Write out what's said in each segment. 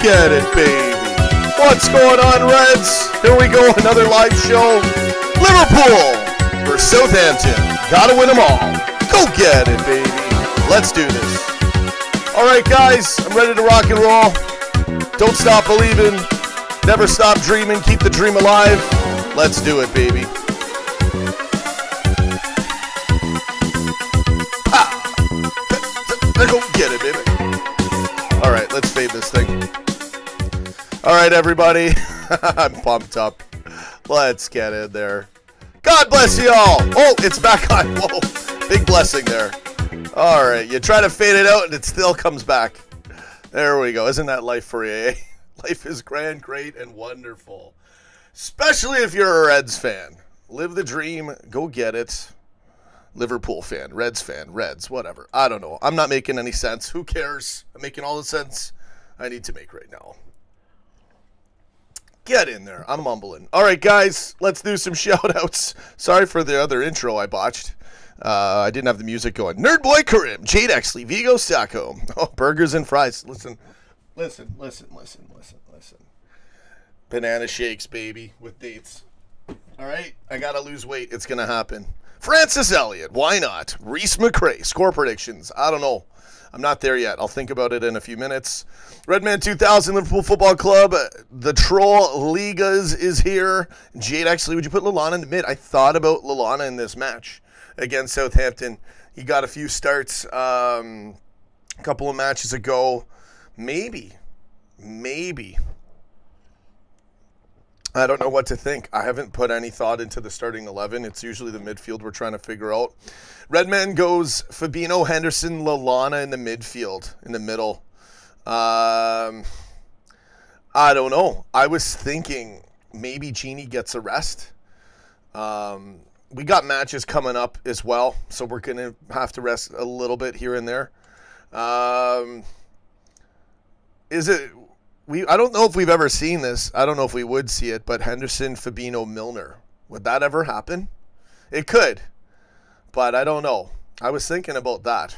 get it, baby. What's going on, Reds? Here we go, another live show. Liverpool versus Southampton. Gotta win them all. Go get it, baby. Let's do this. All right, guys, I'm ready to rock and roll. Don't stop believing. Never stop dreaming. Keep the dream alive. Let's do it, baby. Go get it, baby. All right, let's fade this thing. All right, everybody. I'm pumped up. Let's get in there. God bless you all. Oh, it's back on. Whoa, big blessing there. All right, you try to fade it out and it still comes back. There we go. Isn't that life for you, eh? Life is grand, great, and wonderful. Especially if you're a Reds fan. Live the dream. Go get it. Liverpool fan, Reds, whatever. I don't know. I'm not making any sense. Who cares? I'm making all the sense I need to make right now. Get in there. I'm mumbling. All right, guys, let's do some shout-outs. Sorry for the other intro I botched. I didn't have the music going. Nerd Boy Karim, Jade Exley, Vigo Sacco. Oh, burgers and fries. Listen. Banana shakes, baby, with dates. All right? I got to lose weight. It's going to happen. Francis Elliott, why not? Reese McRae, score predictions. I don't know. I'm not there yet. I'll think about it in a few minutes. Redman 2000, Liverpool Football Club. The Troll Ligas is here. Jade, actually, would you put Lallana in the mid? I thought about Lallana in this match against Southampton. He got a few starts a couple of matches ago. Maybe. I don't know what to think. I haven't put any thought into the starting 11. It's usually the midfield we're trying to figure out. Redman goes Fabinho, Henderson, Lallana in the midfield, in the middle. I don't know. I was thinking maybe Genie gets a rest. We got matches coming up as well, so we're going to have to rest a little bit here and there. I don't know if we've ever seen this. I don't know if we would see it, but Henderson, Fabinho, Milner. Would that ever happen? It could, but I don't know. I was thinking about that.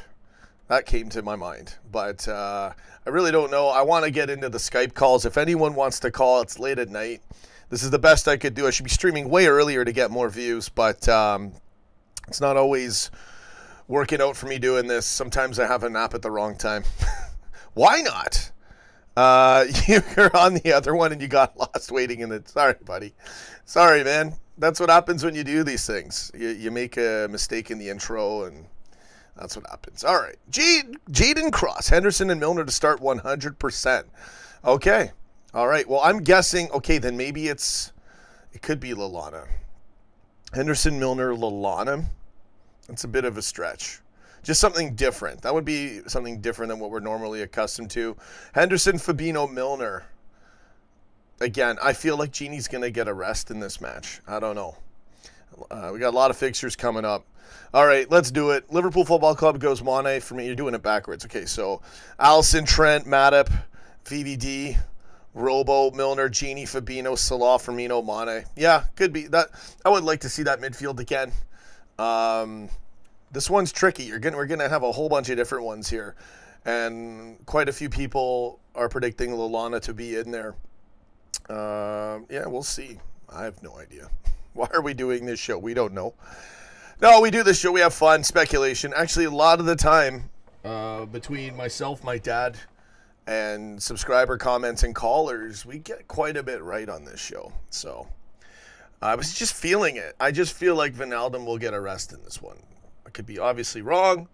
That came to my mind, but I really don't know. I want to get into the Skype calls. If anyone wants to call, it's late at night. This is the best I could do. I should be streaming way earlier to get more views, but it's not always working out for me doing this. Sometimes I have a nap at the wrong time. Why not? You're on the other one and you got lost waiting in the... Sorry, buddy. Sorry, man. That's what happens when you do these things. You make a mistake in the intro and that's what happens. All right. Jaden Cross, Henderson and Milner to start 100%. Okay. All right. Well, I'm guessing... Okay, then maybe it could be Lallana. Henderson, Milner, Lallana. That's a bit of a stretch. Just something different. That would be something different than what we're normally accustomed to. Henderson, Fabinho, Milner. Again, I feel like Genie's going to get a rest in this match. I don't know. We got a lot of fixtures coming up. All right, let's do it. Liverpool Football Club goes Mane for me. You're doing it backwards. Okay, so Alisson, Trent, Matip, VVD, Robo, Milner, Genie, Fabinho, Salah, Firmino, Mane. Yeah, could be. That. I would like to see that midfield again. This one's tricky. We're gonna have a whole bunch of different ones here, and quite a few people are predicting Lallana to be in there. Yeah, we'll see. I have no idea. Why are we doing this show? We don't know. No, we do this show. We have fun, speculation. Actually, a lot of the time, between myself, my dad, and subscriber comments and callers, we get quite a bit right on this show. So I was just feeling it. I just feel like Wijnaldum will get a rest in this one. I could be obviously wrong.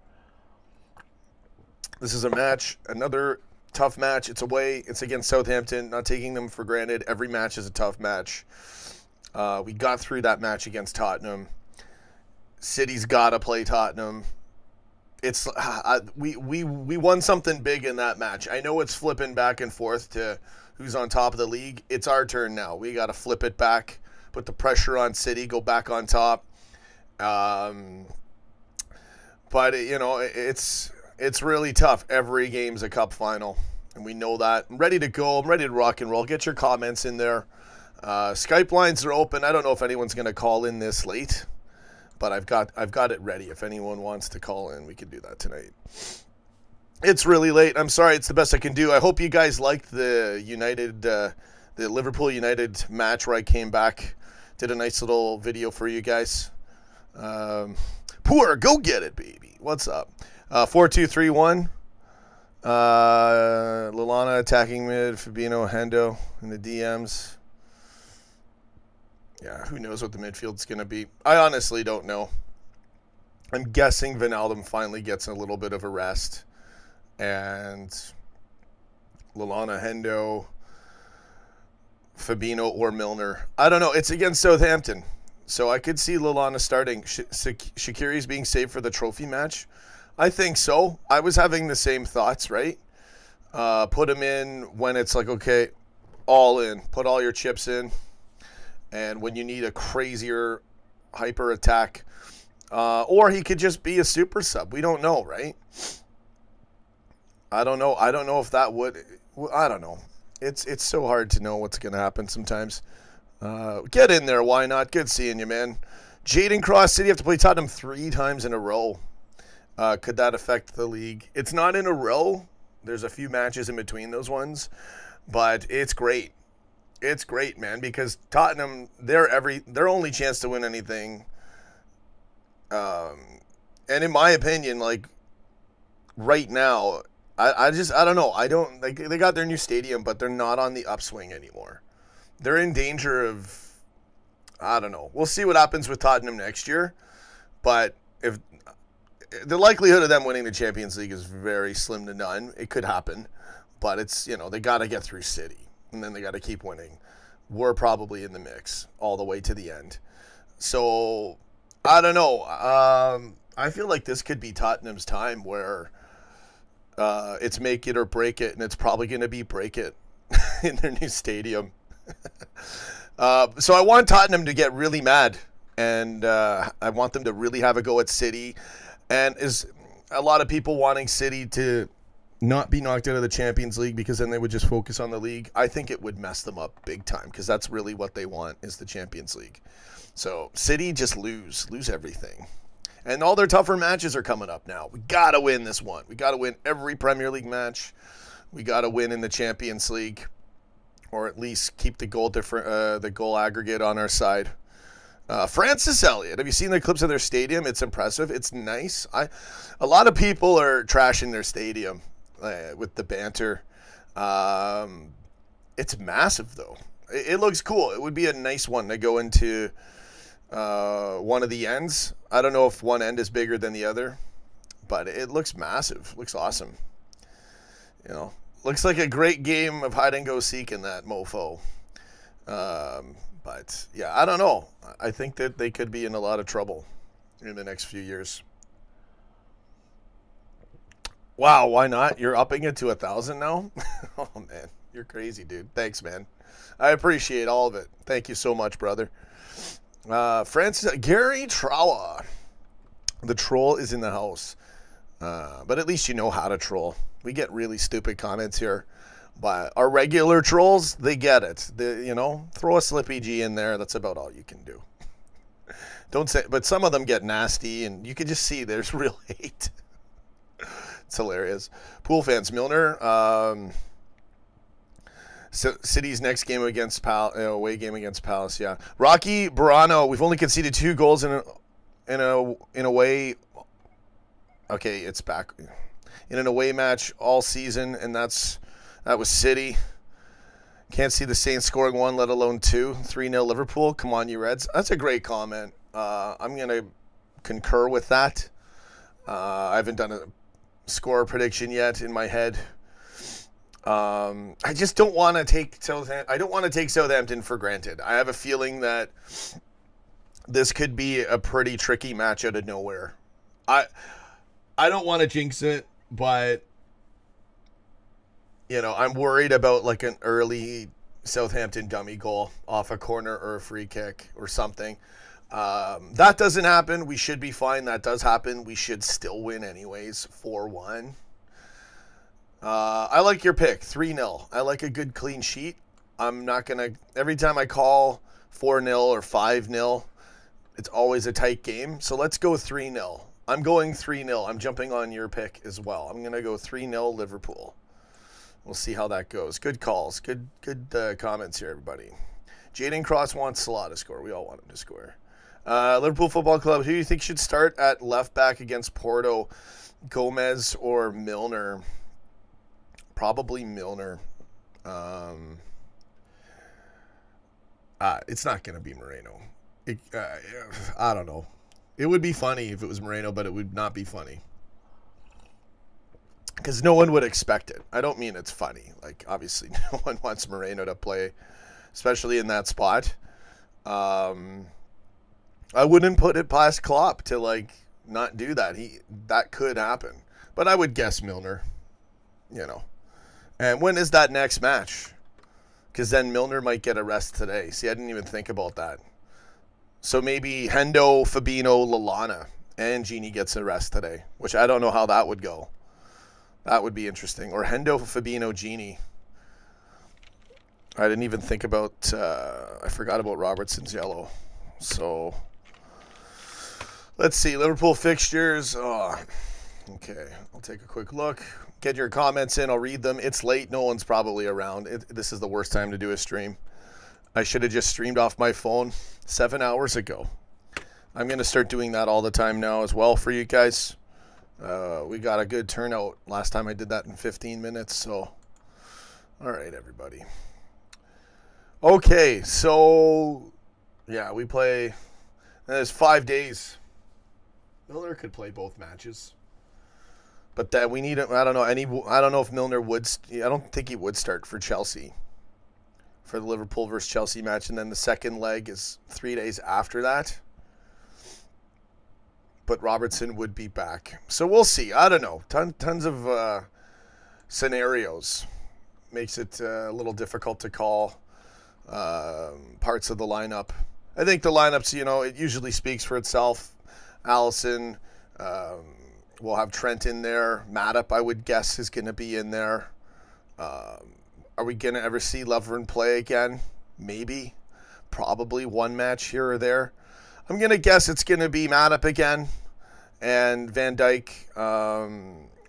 This is a match, another tough match. It's away. It's against Southampton. Not taking them for granted. Every match is a tough match. We got through that match against Tottenham. City's got to play Tottenham. It's we won something big in that match. I know it's flipping back and forth to who's on top of the league. It's our turn now. We got to flip it back, put the pressure on City, go back on top. But, you know, it's really tough. Every game's a cup final, and we know that. I'm ready to go. I'm ready to rock and roll. Get your comments in there. Skype lines are open. I don't know if anyone's going to call in this late, but I've got it ready. If anyone wants to call in, we can do that tonight. It's really late. I'm sorry. It's the best I can do. I hope you guys liked the the Liverpool United match where I came back, did a nice little video for you guys. Poor, go get it, baby. What's up? 4-2-3-1. Lallana attacking mid. Fabinho, Hendo in the DMs. Yeah, who knows what the midfield's going to be. I honestly don't know. I'm guessing Wijnaldum finally gets a little bit of a rest. And Lallana, Hendo, Fabinho, or Milner. I don't know. It's against Southampton. So I could see Lallana starting. Shaqiri's being saved for the trophy match. I think so. I was having the same thoughts, right? Put him in when it's like, okay, all in. Put all your chips in. And when you need a crazier hyper attack. Or he could just be a super sub. We don't know, right? I don't know. I don't know if that would. I don't know. It's so hard to know what's going to happen sometimes. Get in there. Why not? Good seeing you, man. Jaden Cross City have to play Tottenham 3 times in a row. Could that affect the league? It's not in a row. There's a few matches in between those ones. But it's great. It's great, man, because Tottenham, their only chance to win anything. And in my opinion, like right now, I don't know. I don't like they got their new stadium, but they're not on the upswing anymore. They're in danger of, I don't know. We'll see what happens with Tottenham next year, but if the likelihood of them winning the Champions League is very slim to none. It could happen, but it's, they got to get through City, and then they got to keep winning. We're probably in the mix all the way to the end. So I don't know. I feel like this could be Tottenham's time where it's make it or break it, and it's probably going to be break it in their new stadium. So I want Tottenham to get really mad, and I want them to really have a go at City. And is a lot of people wanting City to not be knocked out of the Champions League because then they would just focus on the league. I think it would mess them up big time because that's really what they want is the Champions League. So City just lose everything. And all their tougher matches are coming up now. We got to win this one. We got to win every Premier League match. We got to win in the Champions League, or at least keep the goal aggregate on our side. Francis Elliott, have you seen the clips of their stadium? It's impressive. It's nice. A lot of people are trashing their stadium with the banter. It's massive, though. It looks cool. It would be a nice one to go into one of the ends. I don't know if one end is bigger than the other, but it looks massive. It looks awesome. Looks like a great game of hide and go seek in that mofo. But yeah, I don't know. I think that they could be in a lot of trouble in the next few years. Wow, why not? You're upping it to 1,000 now? Oh man, you're crazy, dude. Thanks, man. I appreciate all of it. Thank you so much, brother. Gary Trawa. The troll is in the house. But at least you know how to troll. We get really stupid comments here. But our regular trolls, they get it. Throw a Slippy G in there. That's about all you can do. Don't say, but some of them get nasty, and you can just see there's real hate. It's hilarious. Pool fans, Milner. City's next game against away game against Palace. Yeah, Rocky Barano. We've only conceded 2 goals in a way. Okay, it's back in an away match all season, and that was City. Can't see the Saints scoring 1, let alone 2. 3-0 Liverpool. Come on, you Reds. That's a great comment. I'm going to concur with that. I haven't done a score prediction yet in my head. I just don't want to take Southampton. I don't want to take Southampton for granted. I have a feeling that this could be a pretty tricky match out of nowhere. I don't want to jinx it, but I'm worried about like an early Southampton dummy goal off a corner or a free kick or something. That doesn't happen. We should be fine. That does happen. We should still win anyways, 4-1. I like your pick, 3-0. I like a good clean sheet. I'm not going to, every time I call 4-0 or 5-0, it's always a tight game. So let's go 3-0. I'm going 3-0. I'm jumping on your pick as well. I'm going to go 3-0 Liverpool. We'll see how that goes. Good calls. Good comments here, everybody. Jaden Cross wants Salah to score. We all want him to score. Liverpool Football Club, who do you think should start at left back against Porto? Gomez or Milner? Probably Milner. It's not going to be Moreno. I don't know. It would be funny if it was Moreno, but it would not be funny. Because no one would expect it. I don't mean it's funny. Like, obviously, no one wants Moreno to play, especially in that spot. I wouldn't put it past Klopp to, like, not do that. That could happen. But I would guess Milner, you know. And when is that next match? Because then Milner might get a rest today. See, I didn't even think about that. So maybe Hendo, Fabinho, Lallana, and Gini gets a rest today, which I don't know how that would go. That would be interesting. Or Hendo, Fabinho, Gini. I didn't even think about, I forgot about Robertson's yellow. So, let's see. Liverpool fixtures. Oh, okay, I'll take a quick look. Get your comments in. I'll read them. It's late. No one's probably around. This is the worst time to do a stream. I should have just streamed off my phone 7 hours ago. I'm going to start doing that all the time now as well for you guys. We got a good turnout. Last time I did that in 15 minutes. So, all right, everybody. Okay, so, yeah, we play. There's 5 days. Milner could play both matches. But that we need, I don't know if Milner would, I don't think he would start for Chelsea. For the Liverpool versus Chelsea match. And then the second leg is 3 days after that. But Robertson would be back. So we'll see. I don't know. Tons of scenarios. Makes it a little difficult to call parts of the lineup. I think the lineups, it usually speaks for itself. Allison, we'll have Trent in there. Matip, I would guess, is going to be in there. Are we going to ever see Lovren play again? Maybe. Probably one match here or there. I'm going to guess it's going to be Matip again. And Van Dijk,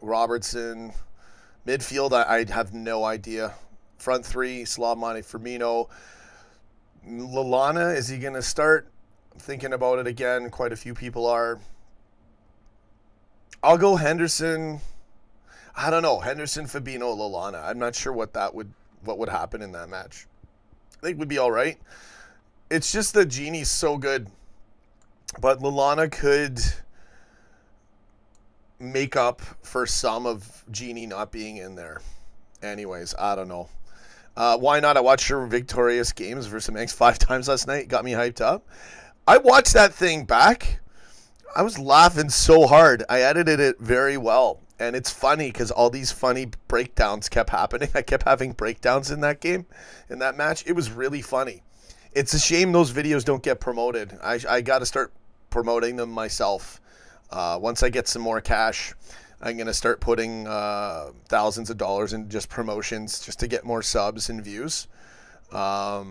Robertson. Midfield, I have no idea. Front three, Salah, Mane, Firmino. Lallana, is he going to start? I'm thinking about it again. Quite a few people are. I'll go Henderson. I don't know. Henderson, Fabinho, Lallana. I'm not sure what would happen in that match. I think it would be all right. It's just that Gini's so good. But Lallana could make up for some of Gini not being in there. Anyways, I don't know. Why not? I watched your victorious games versus Manx 5 times last night. Got me hyped up. I watched that thing back. I was laughing so hard. I edited it very well. And it's funny because all these funny breakdowns kept happening. I kept having breakdowns in that game, in that match. It was really funny. It's a shame those videos don't get promoted. I got to start promoting them myself. Once I get some more cash, I'm going to start putting thousands of dollars in just promotions just to get more subs and views. By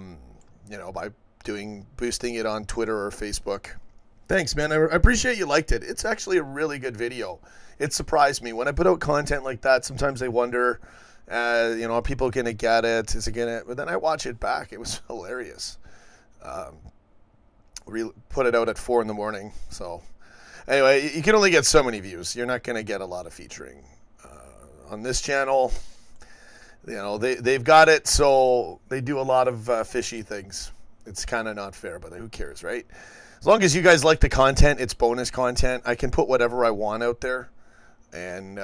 boosting it on Twitter or Facebook. Thanks, man. I appreciate you liked it. It's actually a really good video. It surprised me. When I put out content like that, sometimes I wonder, are people going to get it? Is it going to? But then I watch it back. It was hilarious. Put it out at 4 a.m. So anyway, you can only get so many views. You're not going to get a lot of featuring on this channel. They've got it, so they do a lot of fishy things. It's kind of not fair, but who cares, right? As long as you guys like the content, it's bonus content. I can put whatever I want out there. And,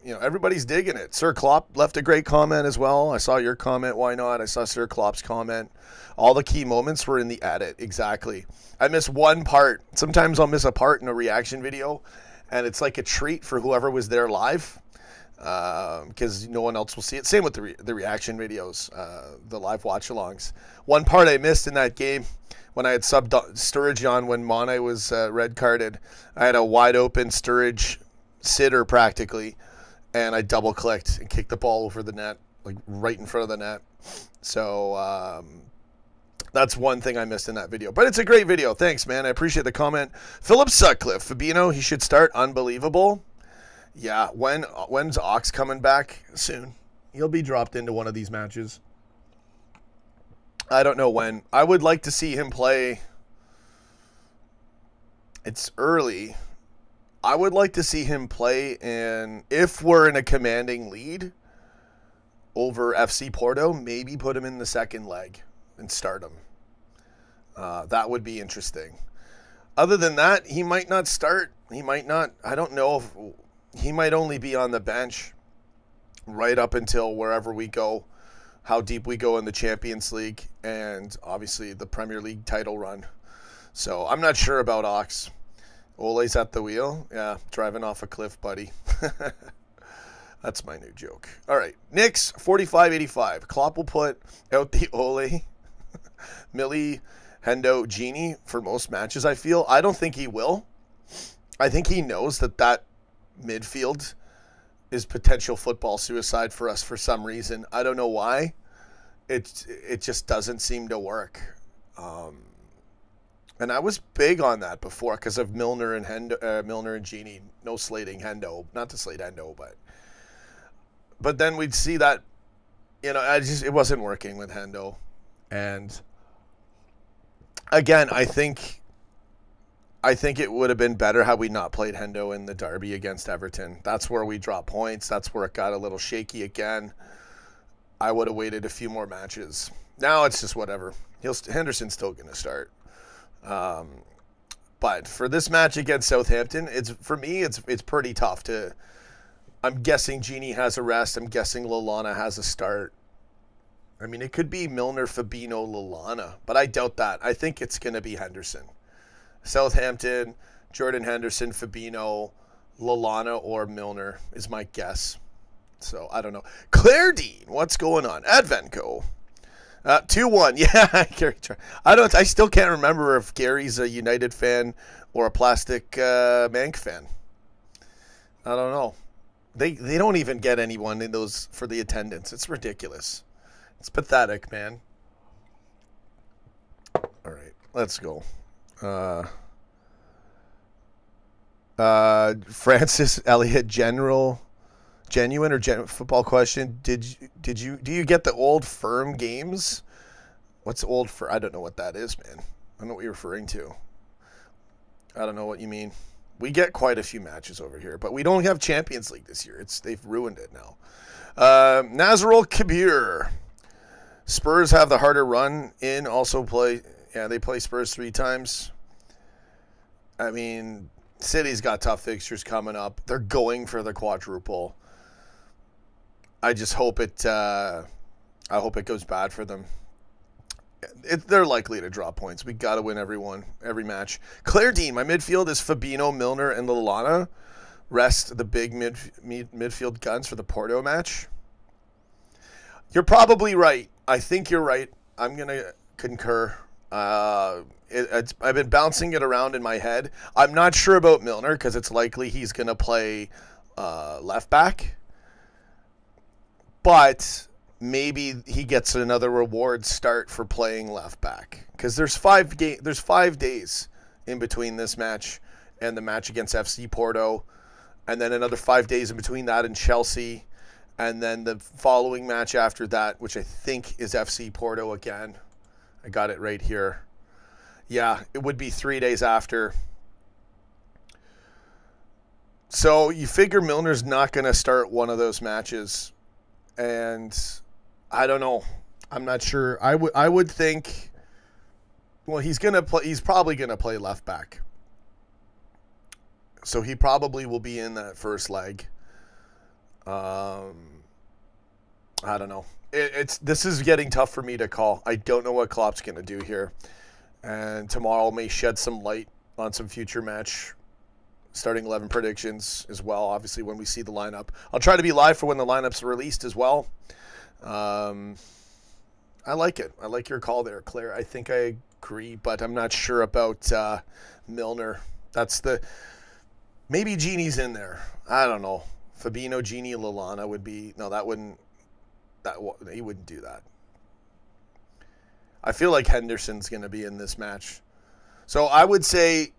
everybody's digging it. Sir Klopp left a great comment as well. I saw your comment, why not? I saw Sir Klopp's comment. All the key moments were in the edit, exactly. I missed one part. Sometimes I'll miss a part in a reaction video, and it's like a treat for whoever was there live, because no one else will see it. Same with the reaction videos, the live watch-alongs. One part I missed in that game, when I had subbed Sturridge on when Mane was red carded, I had a wide open Sturridge sitter practically, and I double clicked and kicked the ball over the net, like right in front of the net. So That's one thing I missed in that video. But it's a great video. Thanks, man. I appreciate the comment. Philip Sutcliffe. Fabinho, he should start. Unbelievable. Yeah, when's Ox coming back? Soon. He'll be dropped into one of these matches. I don't know when. I would like to see him play. It's early. I would like to see him play, and if we're in a commanding lead over FC Porto, maybe put him in the second leg and start him. That would be interesting. Other than that, he might not start. He might not. I don't know if he might only be on the bench right up until wherever we go, how deep we go in the Champions League, and obviously the Premier League title run. So I'm not sure about Ox. Ole's at the wheel. Yeah, driving off a cliff, buddy. That's my new joke. All right, Knicks 45-85. Klopp will put out the Ole, Millie, Hendo, Genie for most matches, I feel. I don't think he will. I think he knows that midfield is potential football suicide for us for some reason. I don't know why. It just doesn't seem to work. And I was big on that before because of Milner and Genie. No slating Hendo. Not to slate Hendo, but then we'd see that, it wasn't working with Hendo. And again, I think it would have been better had we not played Hendo in the derby against Everton. That's where we dropped points. That's where it got a little shaky again. I would have waited a few more matches. Now it's just whatever. Henderson's still going to start. But for this match against Southampton, it's pretty tough to. I'm guessing Genie has a rest. I'm guessing Lallana has a start. I mean, it could be Milner, Fabinho, Lallana, but I doubt that. I think it's going to be Henderson. Southampton, Jordan Henderson, Fabinho, Lallana, or Milner is my guess. So I don't know. Claire Dean, what's going on? Advenco. 2-1. Yeah, Gary. I still can't remember if Gary's a United fan or a Plastic Mank fan. I don't know. They don't even get anyone in those for the attendance. It's ridiculous. It's pathetic, man. All right, let's go. Francis Elliott, genuine football question. Do you get the Old Firm games? What's Old Firm? I don't know what that is, man. I don't know what you're referring to. I don't know what you mean. We get quite a few matches over here, but we don't have Champions League this year. They've ruined it now. Nazarul Kabir. Spurs have the harder run in. Also they play Spurs 3 times. I mean, City's got tough fixtures coming up. They're going for the quadruple. I just hope I hope it goes bad for them. They're likely to drop points. We got to win every match. Claire Dean, my midfield is Fabinho, Milner, and Lallana. Rest the big midfield guns for the Porto match. You're probably right. I think you're right. I'm going to concur. I've been bouncing it around in my head. I'm not sure about Milner because it's likely he's going to play left back. But maybe he gets another reward start for playing left back because there's 5 days in between this match and the match against FC Porto, and then another 5 days in between that and Chelsea, and then the following match after that, which I think is FC Porto again. I got it right here. Yeah, it would be 3 days after. So you figure Milner's not going to start one of those matches. And I don't know. I'm not sure. I would think, well, he's probably going to play left back. So he probably will be in that first leg. I don't know. This is getting tough for me to call. I don't know what Klopp's going to do here. And tomorrow may shed some light on some future match starting 11 predictions as well, obviously, when we see the lineup. I'll try to be live for when the lineup's released as well. I like it. I like your call there, Claire. I think I agree, but I'm not sure about Milner. Maybe Genie's in there. I don't know. Fabinho, Genie, Lallana would be... No, he wouldn't do that. I feel like Henderson's going to be in this match. So I would say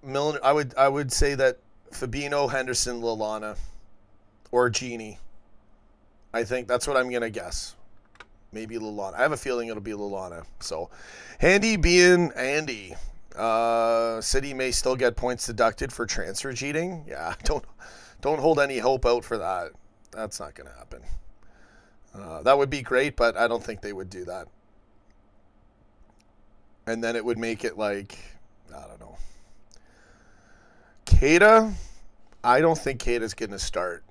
Milner. I would say that Fabinho, Henderson, Lallana, or Gini. I think that's what I'm going to guess. Maybe Lallana. I have a feeling it'll be Lallana. So, Handy being Andy. City may still get points deducted for transfer cheating. Yeah, don't hold any hope out for that. That's not going to happen. That would be great, but I don't think they would do that. And then it would make it like, I don't know. Keita, I don't think Keita's going to start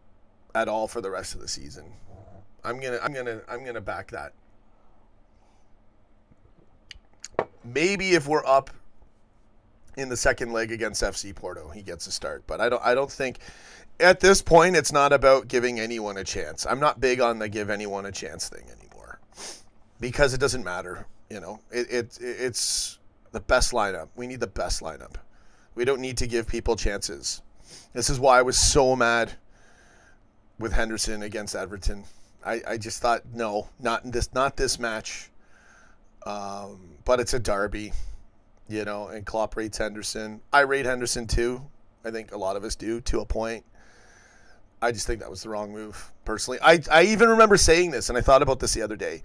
at all for the rest of the season. I'm gonna back that. Maybe if we're up in the second leg against FC Porto, he gets a start. But I don't think at this point it's not about giving anyone a chance. I'm not big on the give anyone a chance thing anymore because it doesn't matter. You know, it's the best lineup. We need the best lineup. We don't need to give people chances. This is why I was so mad with Henderson against Everton. I just thought, no, not this match. But it's a derby, you know, and Klopp rates Henderson. I rate Henderson too. I think a lot of us do to a point. I just think that was the wrong move, personally. I even remember saying this, and I thought about this the other day.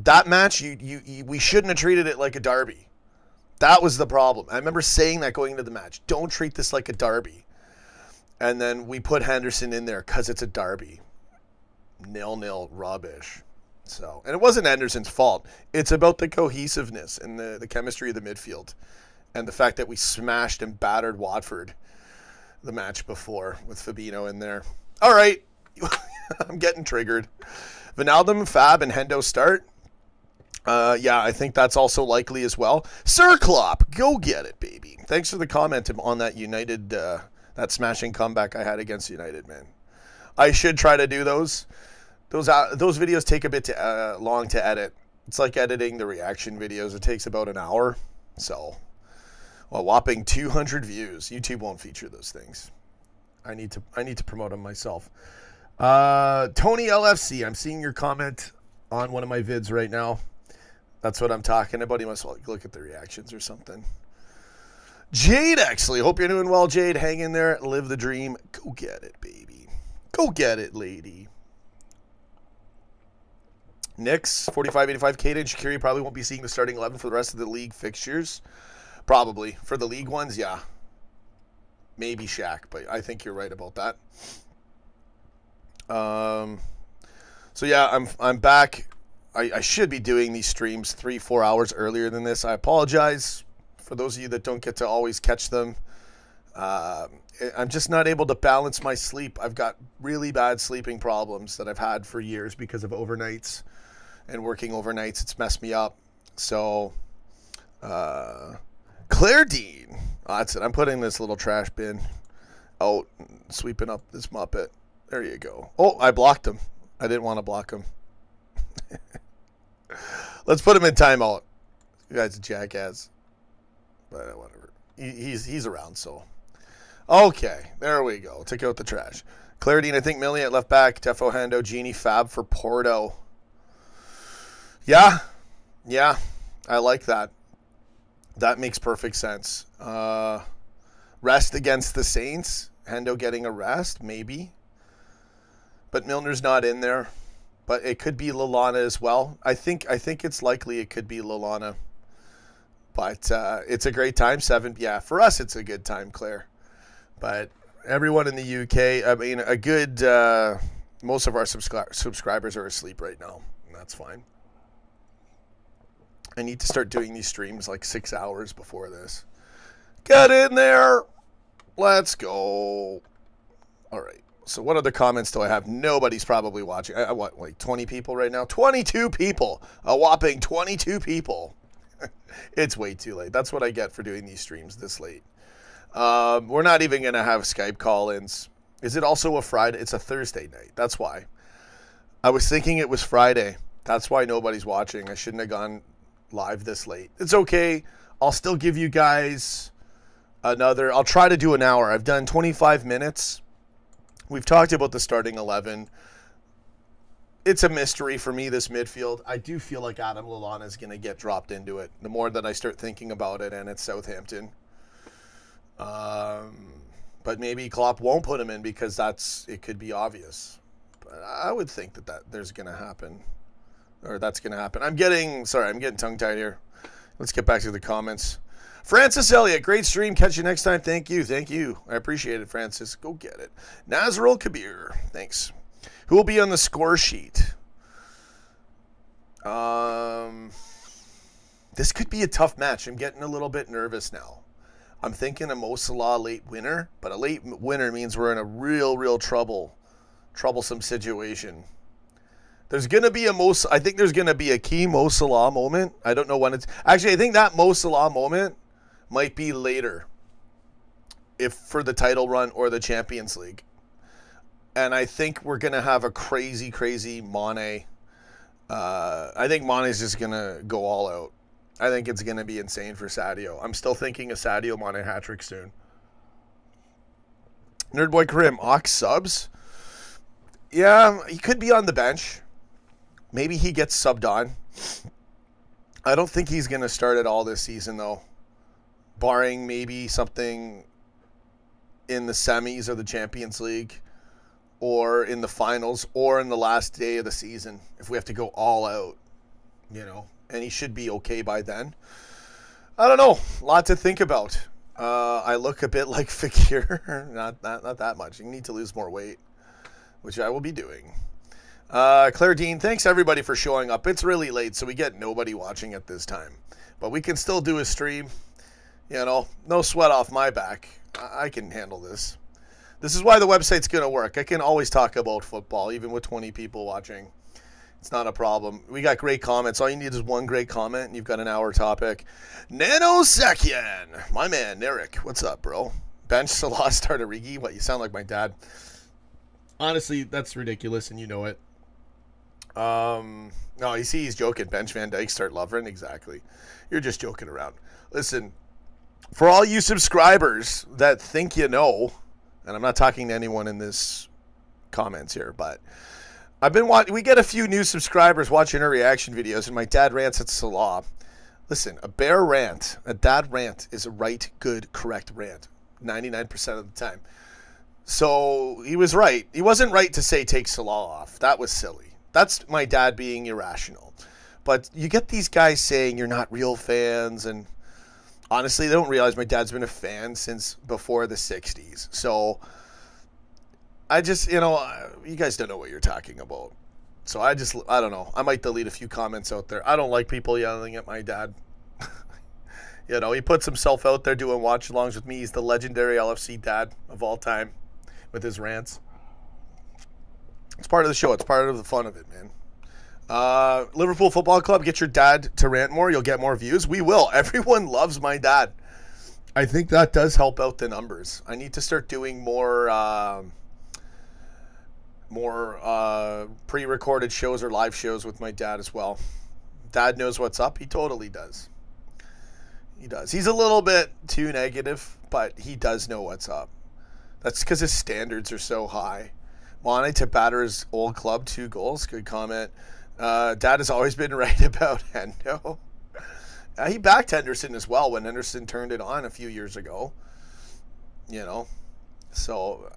That match, we shouldn't have treated it like a derby. That was the problem. I remember saying that going into the match. Don't treat this like a derby. And then we put Henderson in there because it's a derby. 0-0 rubbish. So, and it wasn't Henderson's fault. It's about the cohesiveness and the chemistry of the midfield. And the fact that we smashed and battered Watford the match before with Fabinho in there. All right. I'm getting triggered. Vinaldum, Fab, and Hendo start. Yeah, I think that's also likely as well. Sir Klopp, go get it, baby. Thanks for the comment on that United, that smashing comeback I had against United, man. I should try to do those. Those videos take a bit long to edit. It's like editing the reaction videos. It takes about an hour. So, well, whopping 200 views. YouTube won't feature those things. I need to promote them myself. Tony LFC, I'm seeing your comment on one of my vids right now. That's what I'm talking about. You must look at the reactions or something. Jade, actually. Hope you're doing well, Jade. Hang in there. Live the dream. Go get it, baby. Go get it, lady. Knicks, 45-85. Keita and Shaqiri probably won't be seeing the starting 11 for the rest of the league fixtures. Probably. For the league ones, yeah. Maybe Shaq, but I think you're right about that. So, yeah, I'm back. I should be doing these streams 3-4 hours earlier than this. I apologize for those of you that don't get to always catch them. I'm just not able to balance my sleep. I've got really bad sleeping problems that I've had for years because of overnights and working overnights. It's messed me up. So, Claire Dean. Oh, that's it. I'm putting this little trash bin out, sweeping up this Muppet. There you go. Oh, I blocked him. I didn't want to block him. Let's put him in timeout. You guy's a jackass. But whatever. He's around, so. Okay, there we go. Take out the trash. Claridine, I think Millie at left back. Defo, Hendo, Genie, Fab for Porto. Yeah, I like that. That makes perfect sense. Rest against the Saints. Hendo getting a rest, maybe. But Milner's not in there. But it could be Lallana as well. I think it's likely it could be Lallana. But it's a great time. 7. Yeah, for us it's a good time, Claire. But everyone in the UK, I mean, a good, most of our subscribers are asleep right now. And that's fine. I need to start doing these streams like 6 hours before this. Get in there. Let's go. All right. So what other comments do I have? Nobody's probably watching. What, like 20 people right now? 22 people. A whopping 22 people. It's way too late. That's what I get for doing these streams this late. We're not even going to have Skype call-ins. Is it also a Friday? It's a Thursday night. That's why. I was thinking it was Friday. That's why nobody's watching. I shouldn't have gone live this late. It's okay. I'll still give you guys another. I'll try to do an hour. I've done 25 minutes. We've talked about the starting 11. it's a mystery for me, this midfield. I do feel like Adam Lallana is going to get dropped into it the more that I start thinking about it, and it's Southampton. But maybe Klopp won't put him in because it could be obvious. But I would think that there's going to happen, or that's going to happen. I'm getting tongue-tied here. Let's get back to the comments. Francis Elliott, great stream. Catch you next time. Thank you. I appreciate it, Francis. Go get it. Nazrul Kabir, thanks. Who will be on the score sheet? This could be a tough match. I'm getting a little bit nervous now. I'm thinking a Mo Salah late winner, but a late winner means we're in a real troublesome situation. There's going to be I think there's going to be a key Mo Salah moment. I don't know when it's... Actually, I think that Mo Salah moment might be later, if for the title run or the Champions League. And I think we're going to have a crazy Mane. I think Mane's just going to go all out. I think it's going to be insane for Sadio. I'm still thinking a Sadio Mane hat-trick soon. Nerdboy Karim, Ox subs? Yeah, he could be on the bench. Maybe he gets subbed on. I don't think he's going to start at all this season, though. Barring maybe something in the semis of the Champions League, or in the finals, or in the last day of the season, if we have to go all out, and he should be okay by then. I don't know. A lot to think about. I look a bit like Fekir. Not that much. You need to lose more weight, which I will be doing. Claire Dean, thanks everybody for showing up. It's really late, so we get nobody watching at this time. But we can still do a stream. No sweat off my back. I can handle this. This is why the website's going to work. I can always talk about football, even with 20 people watching. It's not a problem. We got great comments. All you need is one great comment, and you've got an hour topic. Nanosekian, my man, Eric. What's up, bro? Bench Salah, start Origi. What, you sound like my dad. Honestly, that's ridiculous, and you know it. No, you see, he's joking. Bench Van Dijk, start Lovren. Exactly. You're just joking around. Listen, for all you subscribers that think you know, and I'm not talking to anyone in this comments here, but we get a few new subscribers watching our reaction videos, and my dad rants at Salah. Listen, a dad rant is a right, good, correct rant 99% of the time. So he was right. He wasn't right to say take Salah off. That was silly. That's my dad being irrational. But you get these guys saying you're not real fans, and honestly, they don't realize my dad's been a fan since before the 60s. So I just, you guys don't know what you're talking about. So I don't know. I might delete a few comments out there. I don't like people yelling at my dad. He puts himself out there doing watch-alongs with me. He's the legendary LFC dad of all time with his rants. It's part of the show. It's part of the fun of it, man. Liverpool Football Club, get your dad to rant more. You'll get more views. We will. Everyone loves my dad. I think that does help out the numbers. I need to start doing more pre-recorded shows or live shows with my dad as well. Dad knows what's up. He totally does. He does. He's a little bit too negative, but he does know what's up. That's because his standards are so high. Mane to batter his old club, 2 goals. Good comment. Dad has always been right about Hendo. He backed Henderson as well when Henderson turned it on a few years ago. So,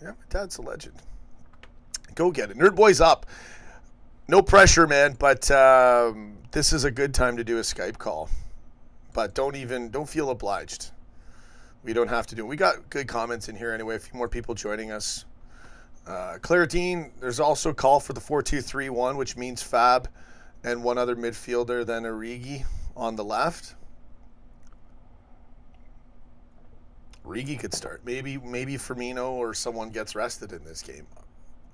yeah, my dad's a legend. Go get it. Nerd Boy's up. No pressure, man, but this is a good time to do a Skype call. But don't feel obliged. We don't have to do it. We got good comments in here anyway. A few more people joining us. Claire Dean, there's also a call for the 4-2-3-1, which means Fab and one other midfielder than Origi on the left. Origi could start. Maybe Firmino or someone gets rested in this game.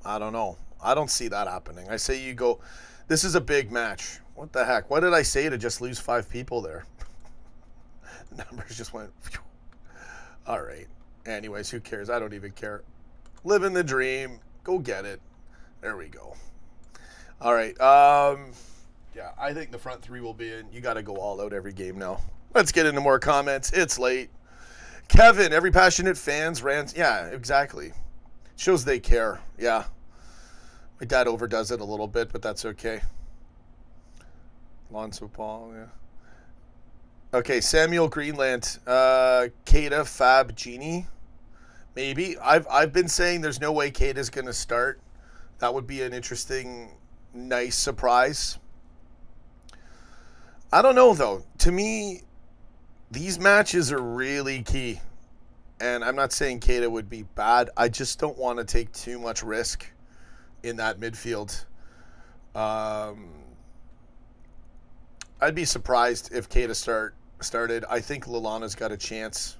I don't know. I don't see that happening. I say you go, this is a big match. What the heck? What did I say to just lose 5 people there? The numbers just went, phew. All right. Anyways, who cares? I don't even care. Living the dream. Go get it. There we go. All right. Yeah, I think the front 3 will be in. You got to go all out every game now. Let's get into more comments. It's late. Kevin, every passionate fan's rants. Yeah, exactly. Shows they care. Yeah. My dad overdoes it a little bit, but that's okay. Lonzo Ball, yeah. Okay, Samuel Greenland, Keita, Fab, Genie, maybe. I've been saying there's no way Keita's going to start. That would be an interesting, nice surprise. I don't know, though. To me, these matches are really key. And I'm not saying Keita would be bad. I just don't want to take too much risk in that midfield. I'd be surprised if Keita started. I think Lallana's got a chance,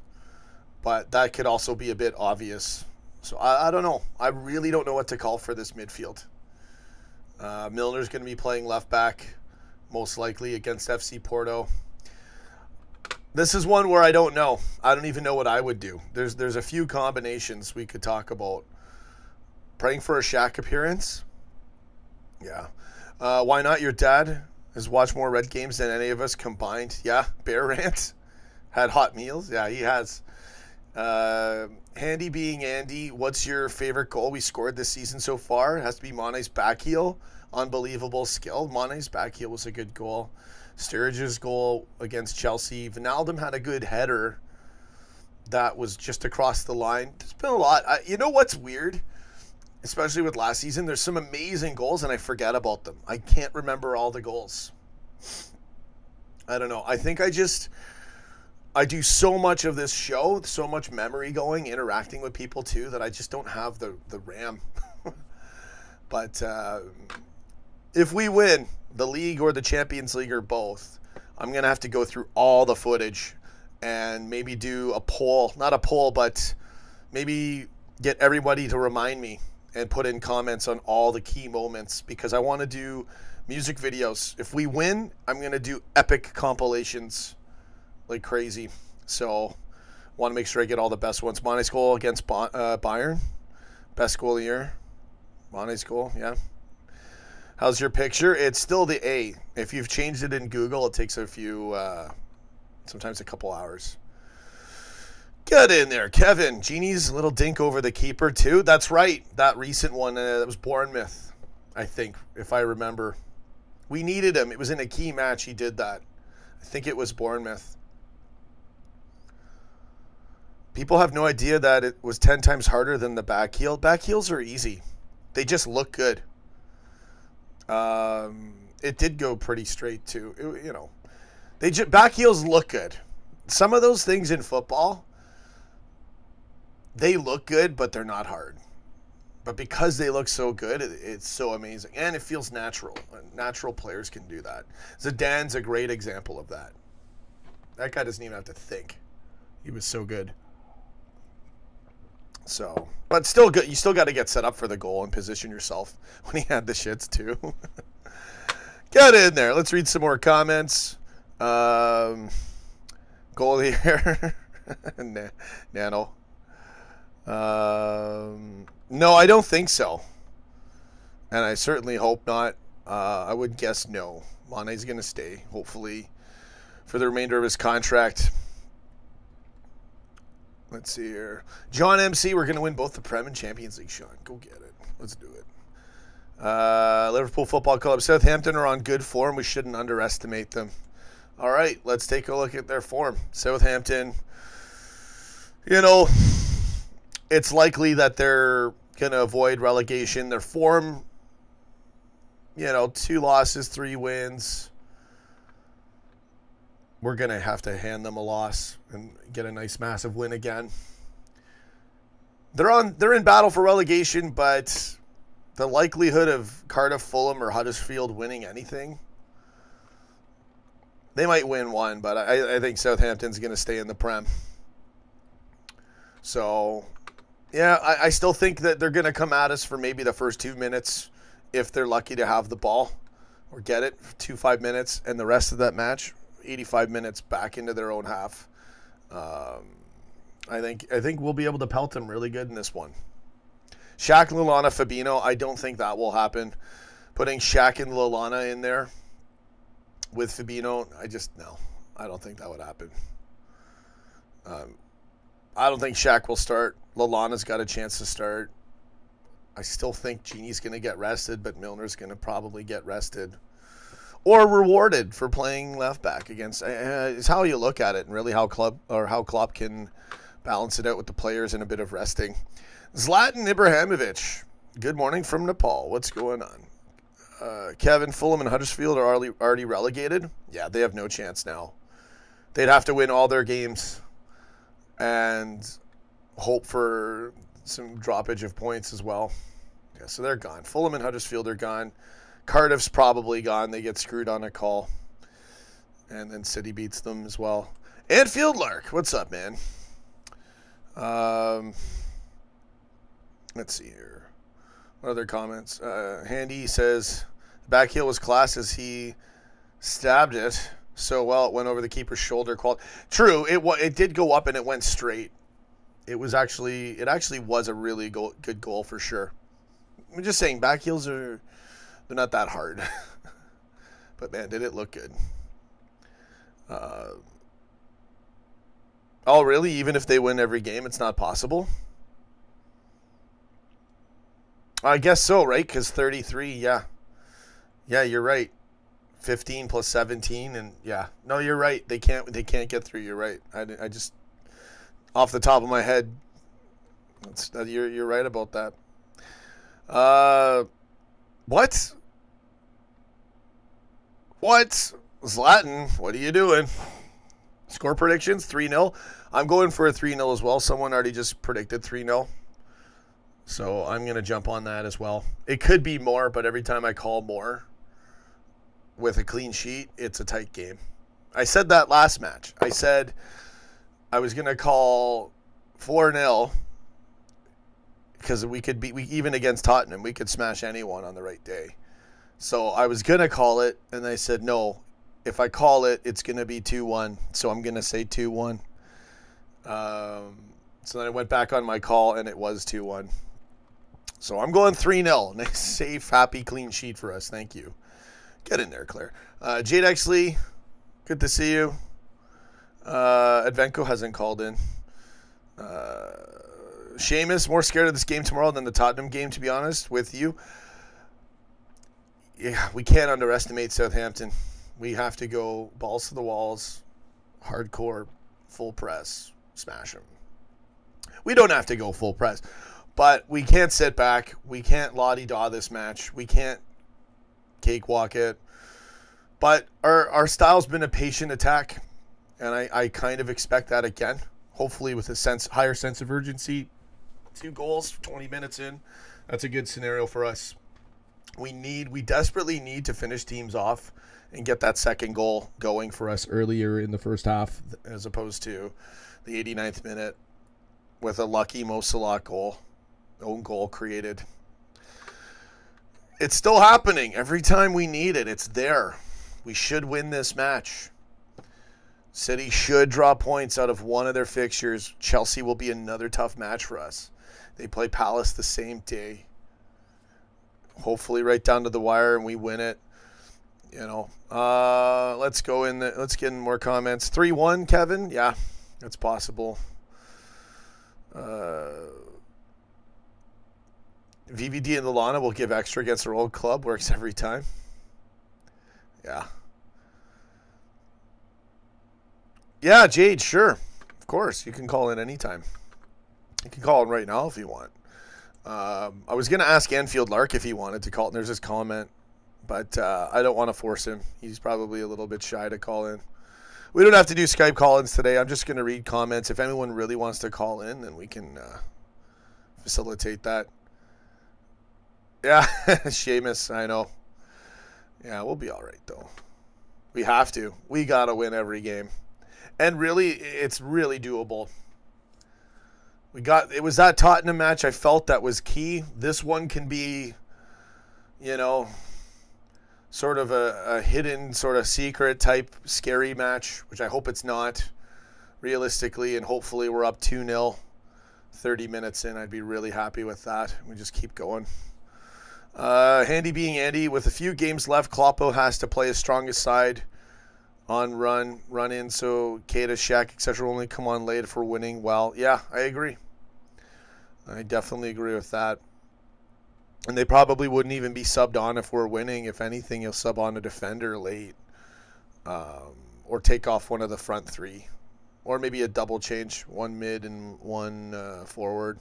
but that could also be a bit obvious. So I don't know. I really don't know what to call for this midfield. Milner's going to be playing left back, most likely against FC Porto. This is one where I don't know. I don't even know what I would do. There's a few combinations we could talk about. Praying for a Shaq appearance? Yeah. Why not? Your dad has watched more Red games than any of us combined. Yeah. Bear Rant had hot meals. Yeah, he has. Handy being Andy, what's your favorite goal we scored this season so far? It has to be Mane's back heel. Unbelievable skill. Mane's back heel was a good goal. Sturridge's goal against Chelsea. Wijnaldum had a good header that was just across the line. There's been a lot. You know what's weird? Especially with last season, there's some amazing goals and I forget about them. I can't remember all the goals. I don't know. I think I do so much of this show, so much memory going, interacting with people too, that I just don't have the RAM. But if we win the league or the Champions League or both, I'm going to have to go through all the footage and maybe do a poll. Not a poll, but maybe get everybody to remind me and put in comments on all the key moments, because I want to do music videos. If we win, I'm going to do epic compilations like crazy. So want to make sure I get all the best ones. Mane's goal against Bayern. Best goal of the year. Mane's goal, yeah. How's your picture? It's still the A. If you've changed it in Google, it takes a few, sometimes a couple hours. Get in there, Kevin. Genie's little dink over the keeper, too. That's right. That recent one, that was Bournemouth, I think, if I remember. We needed him. It was in a key match he did that. I think it was Bournemouth. People have no idea that it was 10 times harder than the back heel. Back heels are easy. They just look good. It did go pretty straight, too. Back heels look good. Some of those things in football, they look good, but they're not hard. But because they look so good, it's so amazing. And it feels natural. Natural players can do that. Zidane's a great example of that. That guy doesn't even have to think. He was so good. So, but still good. You still got to get set up for the goal and position yourself when he had the shits too. Get in there. Let's read some more comments. Goal here. Nano. No, I don't think so. And I certainly hope not. I would guess no. Mane's going to stay, hopefully, for the remainder of his contract. Let's see here. John MC, we're going to win both the Prem and Champions League, Sean. Go get it. Let's do it. Liverpool Football Club. Southampton are on good form. We shouldn't underestimate them. All right, let's take a look at their form. Southampton, it's likely that they're going to avoid relegation. Their form, 2 losses, 3 wins. We're going to have to hand them a loss and get a nice massive win again. They're in battle for relegation, but the likelihood of Cardiff, Fulham, or Huddersfield winning anything, they might win one, but I think Southampton's going to stay in the Prem. So, yeah, I still think that they're going to come at us for maybe the first 2 minutes if they're lucky to have the ball or get it, 2-5 minutes, and the rest of that match, 85 minutes back into their own half. I think we'll be able to pelt them really good in this one. Shaq, Lallana, Fabinho, I don't think that will happen. Putting Shaq and Lallana in there with Fabinho, no. I don't think that would happen. I don't think Shaq will start. Lallana's got a chance to start. I still think Genie's going to get rested, but Milner's going to probably get rested. Or rewarded for playing left back against. Is how you look at it, and really how Klopp can balance it out with the players and a bit of resting. Zlatan Ibrahimovic, good morning from Nepal. What's going on? Kevin, Fulham and Huddersfield are already relegated. Yeah, they have no chance now. They'd have to win all their games and hope for some droppage of points as well. Yeah, so they're gone. Fulham and Huddersfield are gone. Cardiff's probably gone. They get screwed on a call. And then City beats them as well. Anfield Lark, what's up, man? Let's see here. What other comments? Handy says, back heel was class as he stabbed it so well it went over the keeper's shoulder. True, it did go up and it went straight. It actually was a really good goal for sure. I'm just saying, back heels they're not that hard. But man, did it look good. Oh, really? Even if they win every game, it's not possible? I guess so, right? Because 33, yeah. Yeah, you're right. 15 plus 17, and yeah. No, you're right. They can't get through. You're right. I just, off the top of my head, you're right about that. What? Zlatan, what are you doing? Score predictions, 3-0. I'm going for a 3-0 as well. Someone already just predicted 3-0. So I'm going to jump on that as well. It could be more, but every time I call more with a clean sheet, it's a tight game. I said that last match. I said I was going to call 4-0 because we even against Tottenham, we could smash anyone on the right day. So I was going to call it, and I said, no, if I call it, it's going to be 2-1. So I'm going to say 2-1. So then I went back on my call, and it was 2-1. So I'm going 3-0. Nice, safe, happy, clean sheet for us. Thank you. Get in there, Claire. Jade Exley, good to see you. Advenko hasn't called in. Seamus, more scared of this game tomorrow than the Tottenham game, to be honest with you. Yeah, we can't underestimate Southampton. We have to go balls to the walls, hardcore, full press, smash them. We don't have to go full press, but we can't sit back. We can't la-di-da this match. We can't cakewalk it. But our style's been a patient attack, and I kind of expect that again, hopefully with a higher sense of urgency. 2 goals, 20 minutes in. That's a good scenario for us. We desperately need to finish teams off and get that second goal going for us earlier in the first half as opposed to the 89th minute with a lucky Mo Salah own goal created. It's still happening. Every time we need it, it's there. We should win this match. City should draw points out of one of their fixtures. Chelsea will be another tough match for us. They play Palace the same day. Hopefully right down to the wire and we win it. Let's go in there. Let's get in more comments. 3-1, Kevin? Yeah, that's possible. VVD and Lallana will give extra against their old club. Works every time. Yeah. Yeah, Jade, sure. Of course. You can call in anytime. You can call in right now if you want. I was going to ask Anfield Lark if he wanted to call. There's his comment, but I don't want to force him. He's probably a little bit shy to call in. We don't have to do Skype call-ins today. I'm just going to read comments. If anyone really wants to call in, then we can facilitate that. Yeah, Seamus, I know. Yeah, we'll be all right, though. We have to. We got to win every game. And really, it's really doable. It was that Tottenham match I felt that was key. This one can be, sort of a hidden, sort of secret type scary match, which I hope it's not, realistically, and hopefully we're up 2-0, 30 minutes in. I'd be really happy with that. We just keep going. Handy being Andy, with a few games left, Kloppo has to play his strongest side on run in, so Keita, Shaq, etc. only come on late if we're winning well. Yeah, I agree. I definitely agree with that. And they probably wouldn't even be subbed on if we're winning. If anything, you'll sub on a defender late. Or take off one of the front three. Or maybe a double change. One mid and one forward.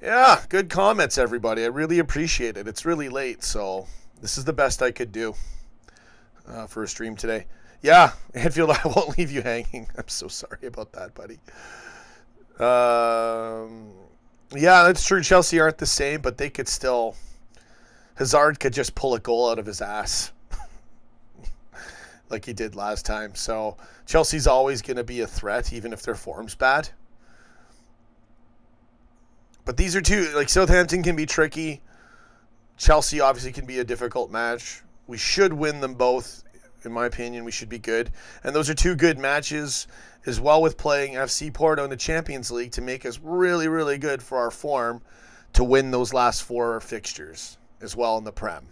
Yeah, good comments, everybody. I really appreciate it. It's really late, so this is the best I could do for a stream today. Yeah, Anfield, I won't leave you hanging. I'm so sorry about that, buddy. Yeah, that's true. Chelsea aren't the same, but they could still... Hazard could just pull a goal out of his ass like he did last time. So Chelsea's always going to be a threat, even if their form's bad. But these are two... Like, Southampton can be tricky. Chelsea obviously can be a difficult match. We should win them both. In my opinion, we should be good. And those are two good matches as well, with playing FC Porto in the Champions League to make us really, really good for our form to win those last 4 fixtures as well in the Prem.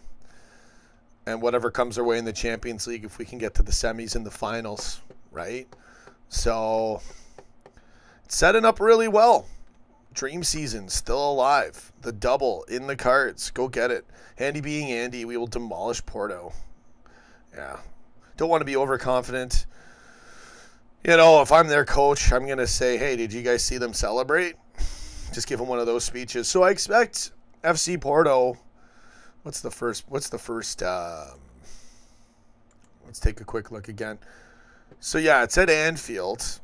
And whatever comes our way in the Champions League, if we can get to the semis and the finals, right? So, it's setting up really well. Dream season still alive. The double in the cards. Go get it. Andy being Andy, we will demolish Porto. Yeah. Don't want to be overconfident. You know, if I'm their coach, I'm going to say, hey, did you guys see them celebrate? Just give them one of those speeches. So I expect FC Porto. Let's take a quick look again. So yeah, it's at Anfield.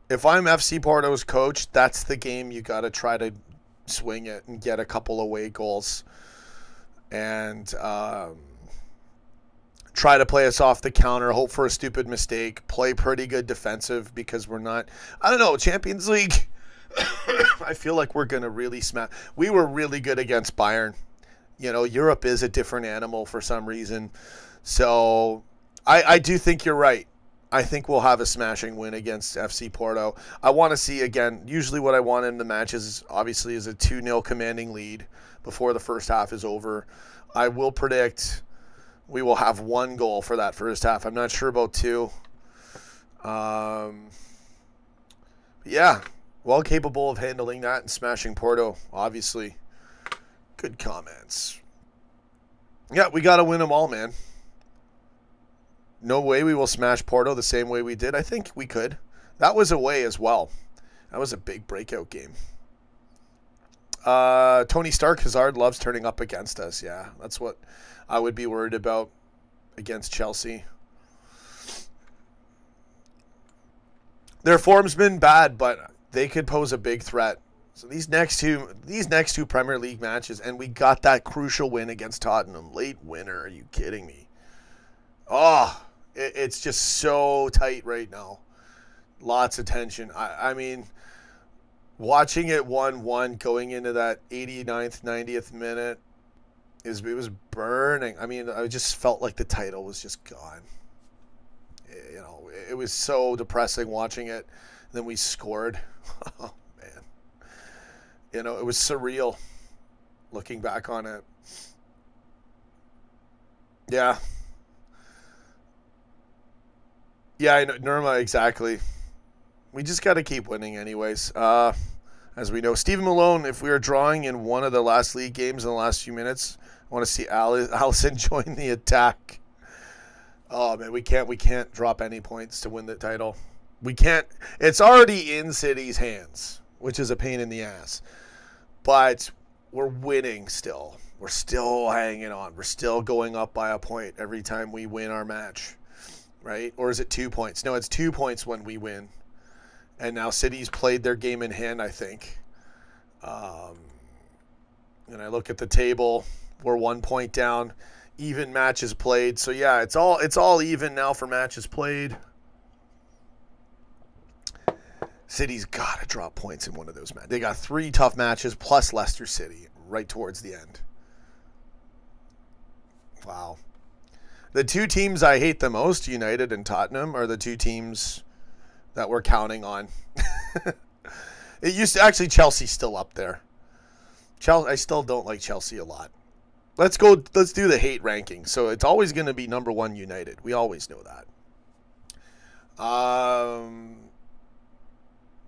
If I'm FC Porto's coach, that's the game you got to try to swing it and get a couple away goals. And try to play us off the counter, hope for a stupid mistake, play pretty good defensive because we're not... I don't know, Champions League, I feel like we're going to really smash... We were really good against Bayern. You know, Europe is a different animal for some reason. So, I do think you're right. I think we'll have a smashing win against FC Porto. I want to see, again, usually what I want in the matches obviously is a 2-0 commanding lead before the first half is over. I will predict... we will have 1 goal for that first half. I'm not sure about 2. Yeah, well capable of handling that and smashing Porto, obviously. Good comments. Yeah, we got to win them all, man. No way we will smash Porto the same way we did. I think we could. That was away as well. That was a big breakout game. Tony Stark, Hazard loves turning up against us. Yeah, that's what I would be worried about against Chelsea. Their form's been bad, but they could pose a big threat. So these next two Premier League matches, and we got that crucial win against Tottenham. Late winner. Are you kidding me? Oh, it's just so tight right now. Lots of tension. I mean, watching it 1-1 going into that 89th, 90th minute, it was burning. I mean, I just felt like the title was just gone. You know, it was so depressing watching it. Then we scored. Oh, man. You know, it was surreal looking back on it. Yeah. Yeah, I know, Nurma, exactly. We just got to keep winning anyways. As we know, Stephen Malone, if we are drawing in one of the last league games in the last few minutes, I want to see Allison join the attack. Oh, man, we can't drop any points to win the title. We can't. It's already in City's hands, which is a pain in the ass. But we're winning still. We're still hanging on. We're still going up by a point every time we win our match. Right? Or is it 2 points? No, it's 2 points when we win. And now City's played their game in hand, I think. And I look at the table. We're 1 point down. Even matches played. So, yeah, it's all even now for matches played. City's got to drop points in one of those matches. They got 3 tough matches plus Leicester City right towards the end. Wow. The 2 teams I hate the most, United and Tottenham, are the 2 teams that we're counting on. It used to actually Chelsea's still up there. I still don't like Chelsea a lot. Let's do the hate ranking. So it's always going to be number 1 United. We always know that.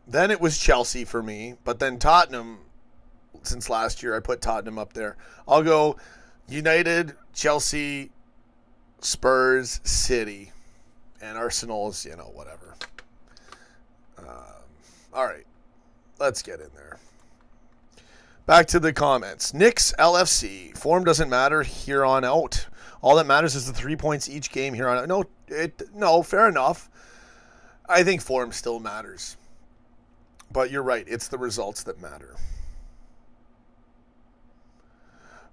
Then it was Chelsea for me, but then Tottenham since last year. I put Tottenham up there. I'll go United, Chelsea, Spurs, City, and Arsenal's, whatever. All right, let's get in there. Back to the comments. Nick's LFC. Form doesn't matter here on out. All that matters is the 3 points each game here on out. No, fair enough. I think form still matters. But you're right. It's the results that matter.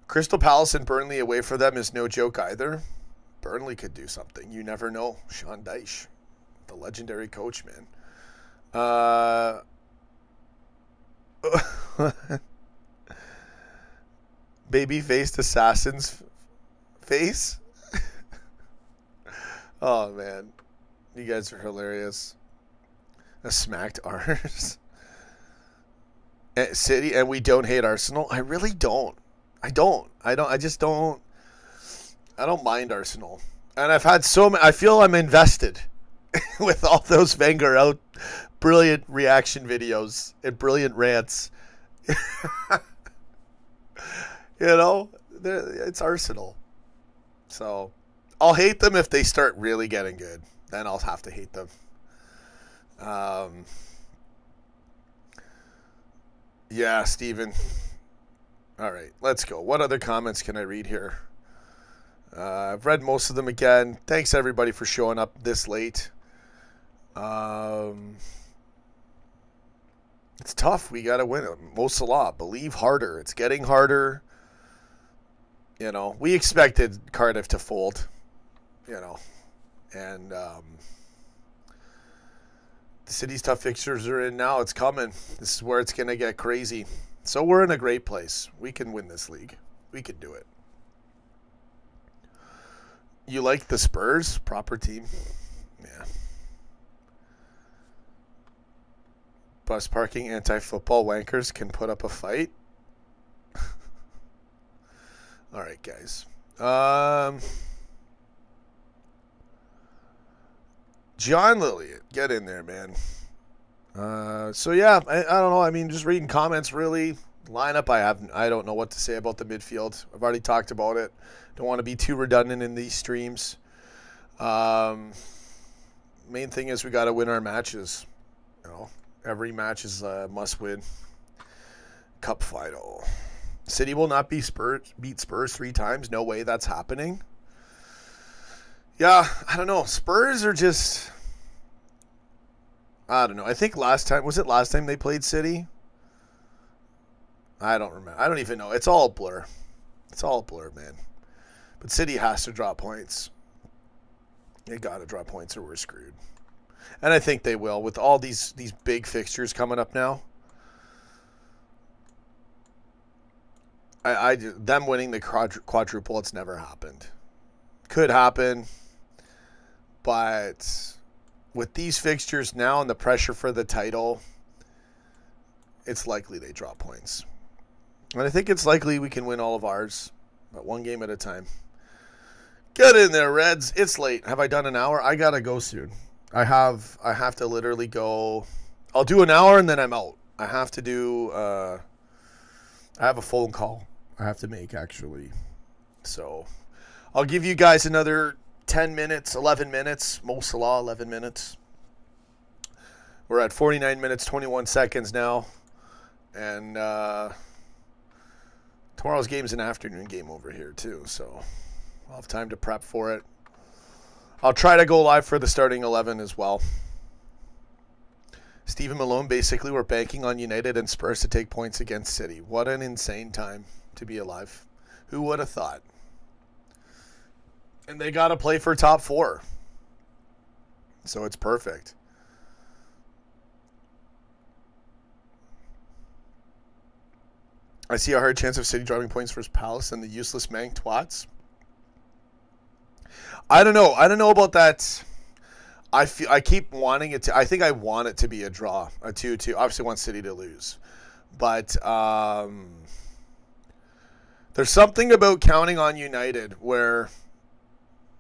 Crystal Palace and Burnley away for them is no joke either. Burnley could do something. You never know. Sean Dyche, the legendary coach, man. Baby-faced assassin's face? Oh, man. You guys are hilarious. A smacked ours. City, and we don't hate Arsenal. I really don't. I don't mind Arsenal. And I've had so many, I feel I'm invested with all those Wenger out brilliant reaction videos and brilliant rants. It's Arsenal. So I'll hate them if they start really getting good. Then I'll have to hate them. Yeah, Steven. All right, let's go. What other comments can I read here? I've read most of them again. Thanks, everybody, for showing up this late. It's tough. We got to win it. Mo Salah, believe harder. It's getting harder. We expected Cardiff to fold, and the City's tough fixtures are in now. It's coming. This is where it's going to get crazy. So we're in a great place. We can win this league. We can do it. You like the Spurs? Proper team. Yeah. Bus parking anti-football wankers can put up a fight. All right, guys. John Lilliot, get in there, man. So yeah, I don't know. I mean, just reading comments, really. Lineup, I don't know what to say about the midfield. I've already talked about it. Don't want to be too redundant in these streams. Main thing is we got to win our matches. Every match is a must-win. Cup final. City will not beat Spurs 3 times. No way that's happening. Yeah, I don't know. Spurs are just... I don't know. I think last time they played City? I don't remember. I don't even know. It's all a blur. It's all a blur, man. But City has to drop points. They got to drop points or we're screwed. And I think they will with all these big fixtures coming up now. Them winning the quadruple, it's never happened. Could happen. But with these fixtures now and the pressure for the title, it's likely they drop points. And I think it's likely we can win all of ours, but one game at a time. Get in there, Reds. It's late. Have I done an hour? I got to go soon. I have to literally go. I'll do an hour and then I'm out. I have to do, I have a phone call I have to make, actually. So I'll give you guys another 10 minutes, 11 minutes. Mo Salah, 11 minutes. We're at 49 minutes, 21 seconds now. And tomorrow's game's an afternoon game over here, too. So I'll have time to prep for it. I'll try to go live for the starting 11 as well. Stephen Malone, basically, we're banking on United and Spurs to take points against City. What an insane time to be alive. Who would have thought? And they got to play for top 4. So it's perfect. I see a hard chance of City dropping points versus Palace and the useless Mank twats. I don't know. I don't know about that. I keep wanting it to. I think I want it to be a draw, a 2-2. Obviously, I want City to lose, but there's something about counting on United where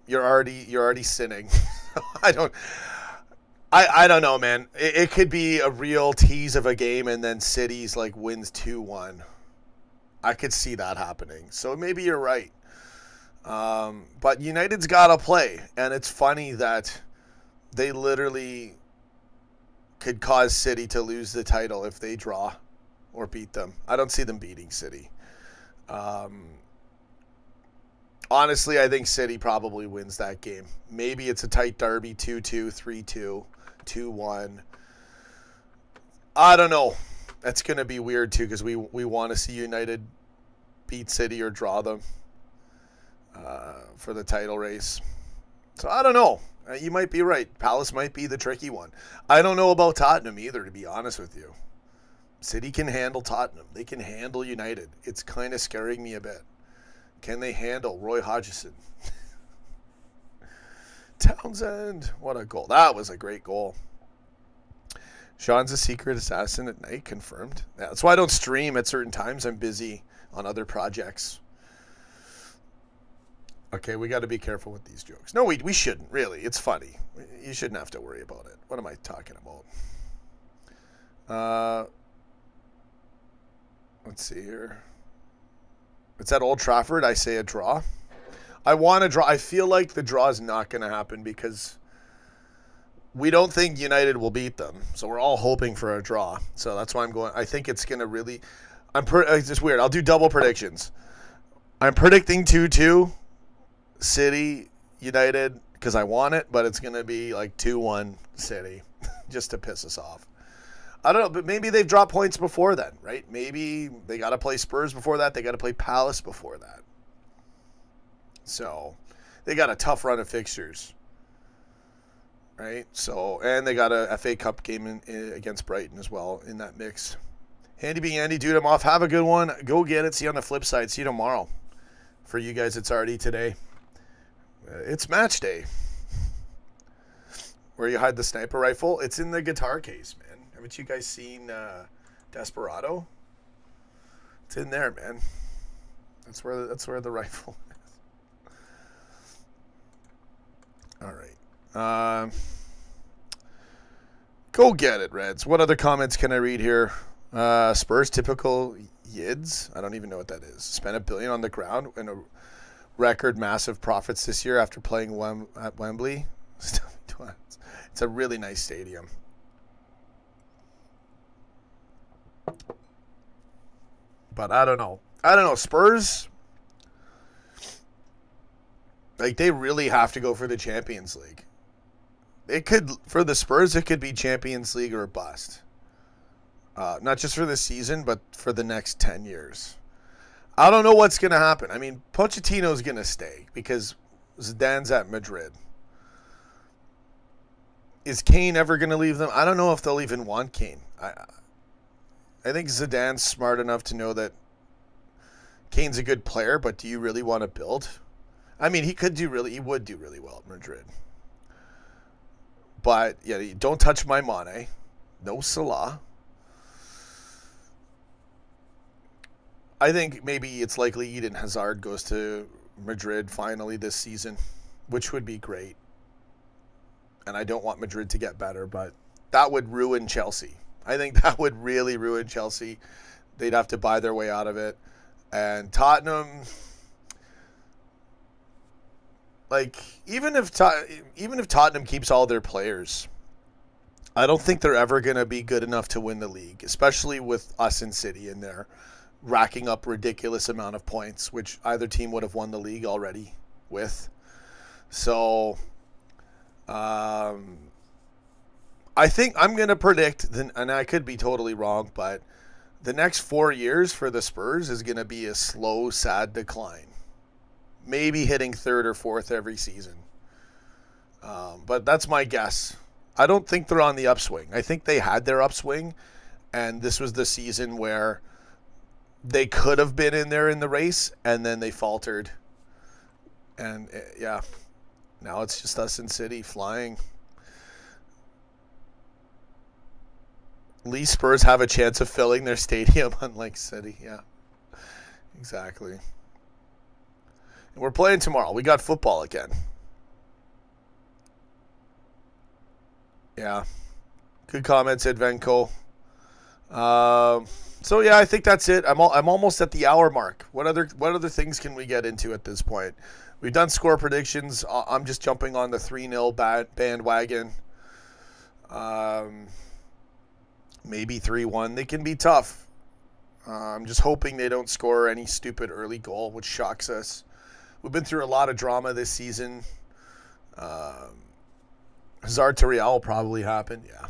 you're already sinning. I don't know, man. It could be a real tease of a game, and then City's like wins 2-1. I could see that happening. So maybe you're right. But United's got to play. And it's funny that they literally could cause City to lose the title if they draw or beat them. I don't see them beating City. Honestly, I think City probably wins that game. Maybe it's a tight derby, 2-2, 3-2, 2-1. I don't know. That's going to be weird, too, because we want to see United beat City or draw them for the title race. So I don't know. You might be right. Palace might be the tricky one. I don't know about Tottenham either, to be honest with you. City can handle Tottenham. They can handle United. It's kind of scaring me a bit. Can they handle Roy Hodgson? Townsend. What a goal. That was a great goal. Sean's a secret assassin at night, confirmed. Yeah, that's why I don't stream at certain times. I'm busy on other projects. Okay, we got to be careful with these jokes. No, we shouldn't, really. It's funny. You shouldn't have to worry about it. What am I talking about? Let's see here. It's at Old Trafford. I say a draw. I want a draw. I feel like the draw is not going to happen because we don't think United will beat them. So we're all hoping for a draw. So that's why I'm going. I think it's going to really. It's just weird. I'll do double predictions. I'm predicting 2-2 City United because I want it, but it's going to be like 2-1 City just to piss us off. I don't know, but maybe they've dropped points before then, right? Maybe they got to play Spurs before that. They got to play Palace before that. So they got a tough run of fixtures, right? So, and they got a FA Cup game against Brighton as well in that mix. Handy being Andy, dude, I'm off. Have a good one. Go get it. See you on the flip side. See you tomorrow. For you guys, it's already today. It's match day. Where you hide the sniper rifle? It's in the guitar case, man. Haven't you guys seen Desperado? It's in there, man. That's where the rifle is. All right. Go get it, Reds. What other comments can I read here? Spurs typical yids. I don't even know what that is. Spent $1 billion on the ground and a record massive profits this year after playing at Wembley. It's a really nice stadium. But I don't know. Spurs, like, they really have to go for the Champions League. For the Spurs, it could be Champions League or bust. Not just for this season, but for the next 10 years. I don't know what's going to happen. I mean, Pochettino's going to stay because Zidane's at Madrid. Is Kane ever going to leave them? I don't know if they'll even want Kane. I think Zidane's smart enough to know that Kane's a good player, but do you really want to build? I mean, he would do really well at Madrid. But, yeah, don't touch my Mane. No Salah. I think maybe it's likely Eden Hazard goes to Madrid finally this season, which would be great. And I don't want Madrid to get better, but that would ruin Chelsea. I think that would really ruin Chelsea. They'd have to buy their way out of it. And Tottenham, like, even if Tottenham keeps all their players, I don't think they're ever going to be good enough to win the league, especially with us in City in there racking up ridiculous amount of points, which either team would have won the league already with. So, I think I'm going to predict, and I could be totally wrong, but the next 4 years for the Spurs is going to be a slow, sad decline. Maybe hitting third or fourth every season. But that's my guess. I don't think they're on the upswing. I think they had their upswing, and this was the season where they could have been in there in the race, and then they faltered. And, yeah, now it's just us in City flying. At least Spurs have a chance of filling their stadium, unlike City. Yeah, exactly. And we're playing tomorrow. We got football again. Yeah. Good comments, Edvenko. So yeah, I think that's it. I'm almost at the hour mark. What other things can we get into at this point? We've done score predictions. I'm just jumping on the 3-0 bandwagon. Maybe 3-1. They can be tough. I'm just hoping they don't score any stupid early goal, which shocks us. We've been through a lot of drama this season. Hazard to Real will probably happen. Yeah.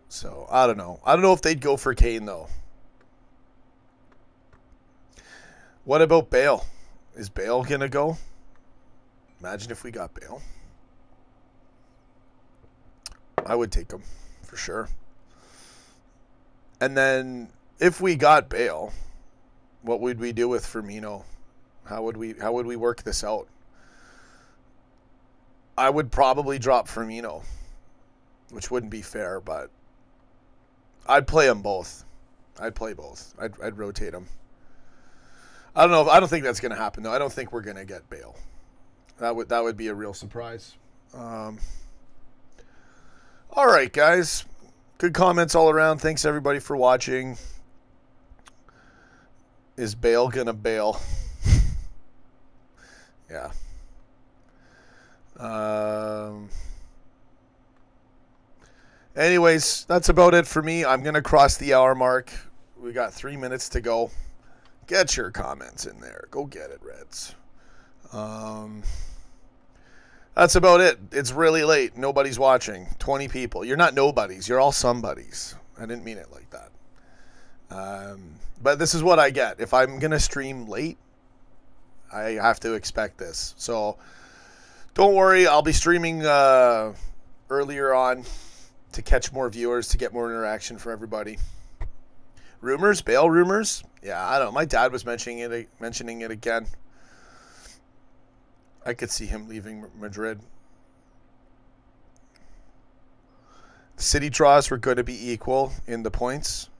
So, I don't know. I don't know if they'd go for Kane, though. What about Bale? Is Bale going to go? Imagine if we got Bale. I would take him, for sure. And then, if we got Bale, what would we do with Firmino? How would we work this out? I would probably drop Firmino, which wouldn't be fair, but I'd play them both. I'd play both. I'd rotate them. I don't think that's going to happen, though. I don't think we're going to get Bale. That would be a real surprise. All right, guys. Good comments all around. Thanks, everybody, for watching. Is Bale going to bail? Yeah. Anyways, that's about it for me. I'm going to cross the hour mark. We got 3 minutes to go. Get your comments in there. Go get it, Reds. That's about it. It's really late. Nobody's watching. 20 people. You're not nobodies. You're all somebodies. I didn't mean it like that. But this is what I get. If I'm going to stream late, I have to expect this. So don't worry. I'll be streaming earlier on to catch more viewers, to get more interaction for everybody. Rumors? Bale rumors? Yeah, I don't know. My dad was mentioning it again. I could see him leaving Madrid. City draws were going to be equal in the points.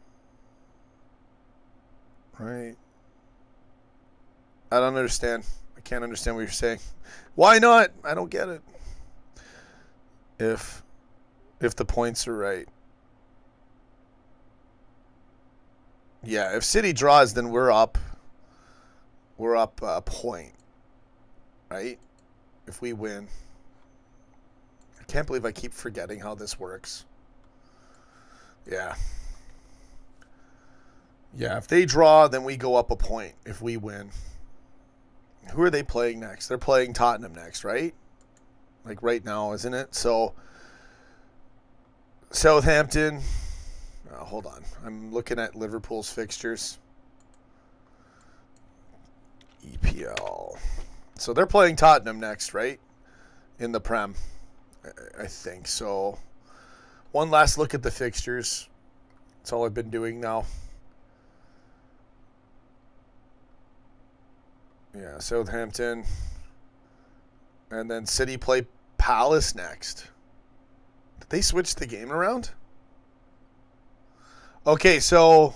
Right. I don't understand. I can't understand what you're saying. Why not? I don't get it. If the points are right. Yeah, if City draws, then we're up. We're up a point. Right? If we win. I can't believe I keep forgetting how this works. Yeah. Yeah, if they draw, then we go up a point if we win. Who are they playing next? They're playing Tottenham next, right? Like right now, isn't it? So, Southampton. Hold on. I'm looking at Liverpool's fixtures. EPL. So they're playing Tottenham next, right? In the Prem. I think so. One last look at the fixtures. That's all I've been doing now. Yeah, Southampton. And then City play Palace next. Did they switch the game around? Okay, so...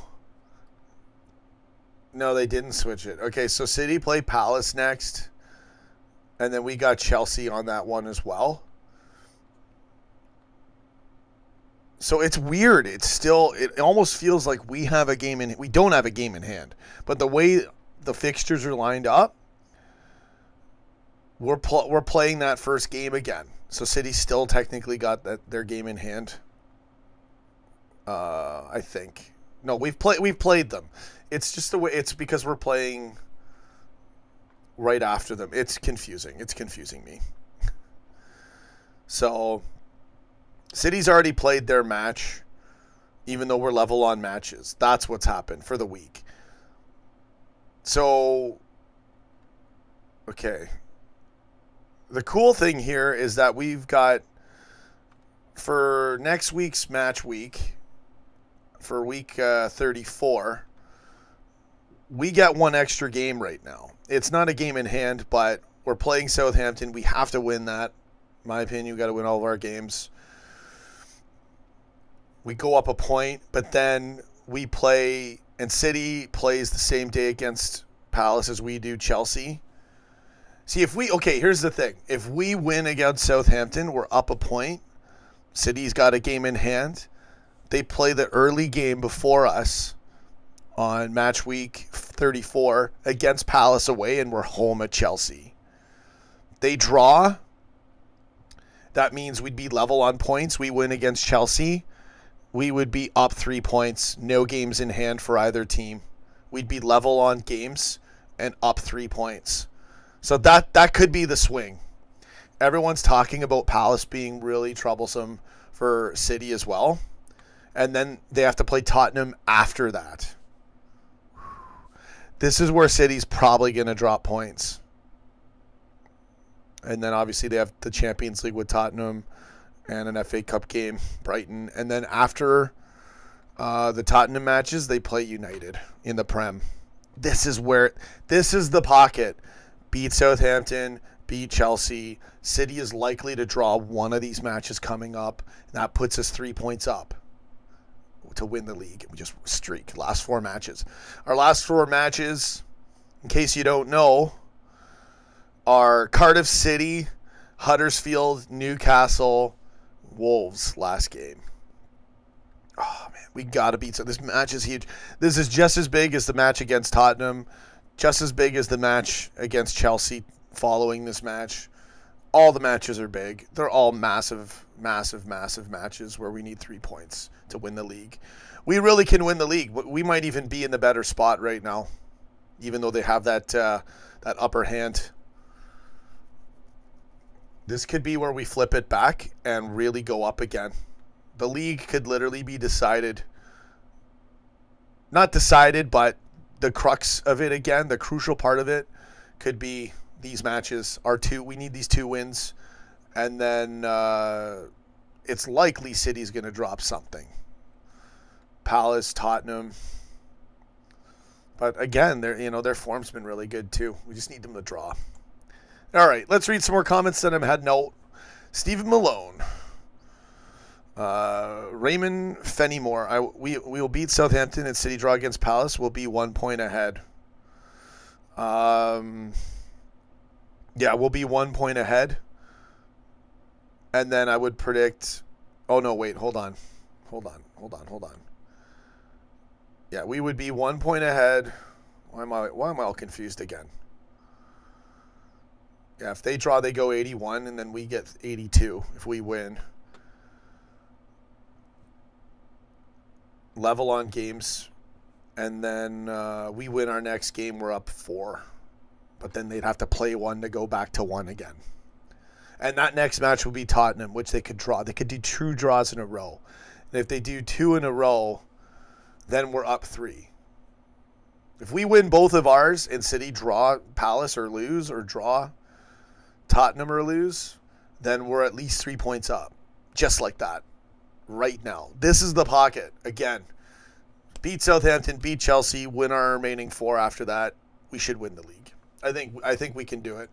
No, they didn't switch it. Okay, so City play Palace next. And then we got Chelsea on that one as well. So it's weird. It almost feels like we have a game in... We don't have a game in hand. But the way the fixtures are lined up, we're playing that first game again. So City still technically got their game in hand. I think. No, we've played them. It's just the way. It's because we're playing right after them. It's confusing. It's confusing me. So City's already played their match, even though we're level on matches. That's what's happened for the week. So, okay. The cool thing here is that we've got, for next week's match week, for week 34, we get one extra game right now. It's not a game in hand, but we're playing Southampton. We have to win that. In my opinion, we've got to win all of our games. We go up a point, but then we play, and City plays the same day against Palace as we do Chelsea. See, here's the thing. If we win against Southampton, we're up a point. City's got a game in hand. They play the early game before us on match week 34 against Palace away, and we're home at Chelsea. They draw. That means we'd be level on points. We win against Chelsea. We would be up 3 points. No games in hand for either team. We'd be level on games and up 3 points. So that could be the swing. Everyone's talking about Palace being really troublesome for City as well. And then they have to play Tottenham after that. This is where City's probably going to drop points. And then obviously they have the Champions League with Tottenham and an FA Cup game, Brighton. And then after the Tottenham matches, they play United in the Prem. This is the pocket. Beat Southampton, beat Chelsea. City is likely to draw one of these matches coming up. And that puts us 3 points up to win the league. We just streak. Last 4 matches. Our last 4 matches, in case you don't know, are Cardiff City, Huddersfield, Newcastle, Wolves last game. Oh, man, we got to beat. So this match is huge. This is just as big as the match against Tottenham, just as big as the match against Chelsea following this match. All the matches are big. They're all massive, massive, massive matches where we need 3 points to win the league. We really can win the league. We might even be in the better spot right now, even though they have that upper hand. This could be where we flip it back and really go up again. The league could literally be decided. Not decided, but the crux of it again, the crucial part of it could be these matches are 2. We need these 2 wins. And then it's likely City's going to drop something. Palace, Tottenham. But again, their form's been really good too. We just need them to draw. All right, let's read some more comments that I've had. Note. Stephen Malone. Raymond Fenimore. We will beat Southampton and City draw against Palace. We'll be 1 point ahead. Yeah, we'll be 1 point ahead. And then I would predict... Oh, no, wait. Hold on. Yeah, we would be 1 point ahead. Why am I all confused again? Yeah, if they draw, they go 81, and then we get 82 if we win. Level on games, and then we win our next game, we're up 4. But then they'd have to play 1 to go back to 1 again. And that next match will be Tottenham, which they could draw. They could do 2 draws in a row. And if they do 2 in a row, then we're up 3. If we win both of ours and City draw Palace or lose, or draw Tottenham or lose, then we're at least 3 points up. Just like that. Right now. This is the pocket. Again, beat Southampton, beat Chelsea, win our remaining 4 after that. We should win the league. I think we can do it.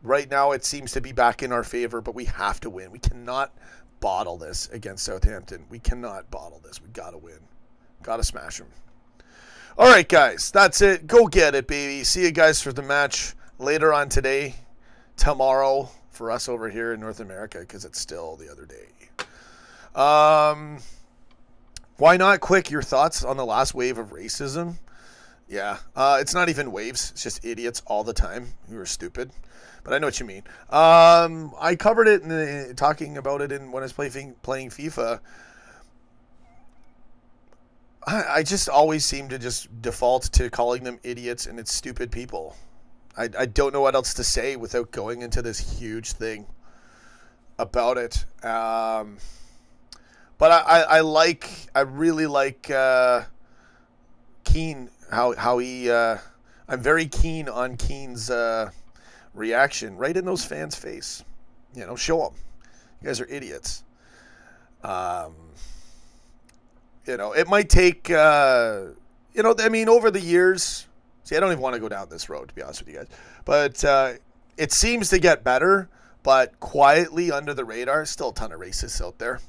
Right now it seems to be back in our favor, but we have to win. We cannot bottle this against Southampton. We cannot bottle this. We got to win. Got to smash them. All right, guys. That's it. Go get it, baby. See you guys for the match later on today. Tomorrow for us over here in North America, because it's still the other day. Why not? Quick, your thoughts on the last wave of racism? Yeah, it's not even waves. It's just idiots all the time who are stupid. But I know what you mean. I covered it talking about it when I was playing FIFA. I just always seem to just default to calling them idiots, and it's stupid people. I don't know what else to say without going into this huge thing about it. But I really like Keane, how he, I'm very keen on Keane's reaction right in those fans' face. Show them. You guys are idiots. It might take, over the years. See, I don't even want to go down this road, to be honest with you guys. But it seems to get better, but quietly under the radar, still a ton of racists out there.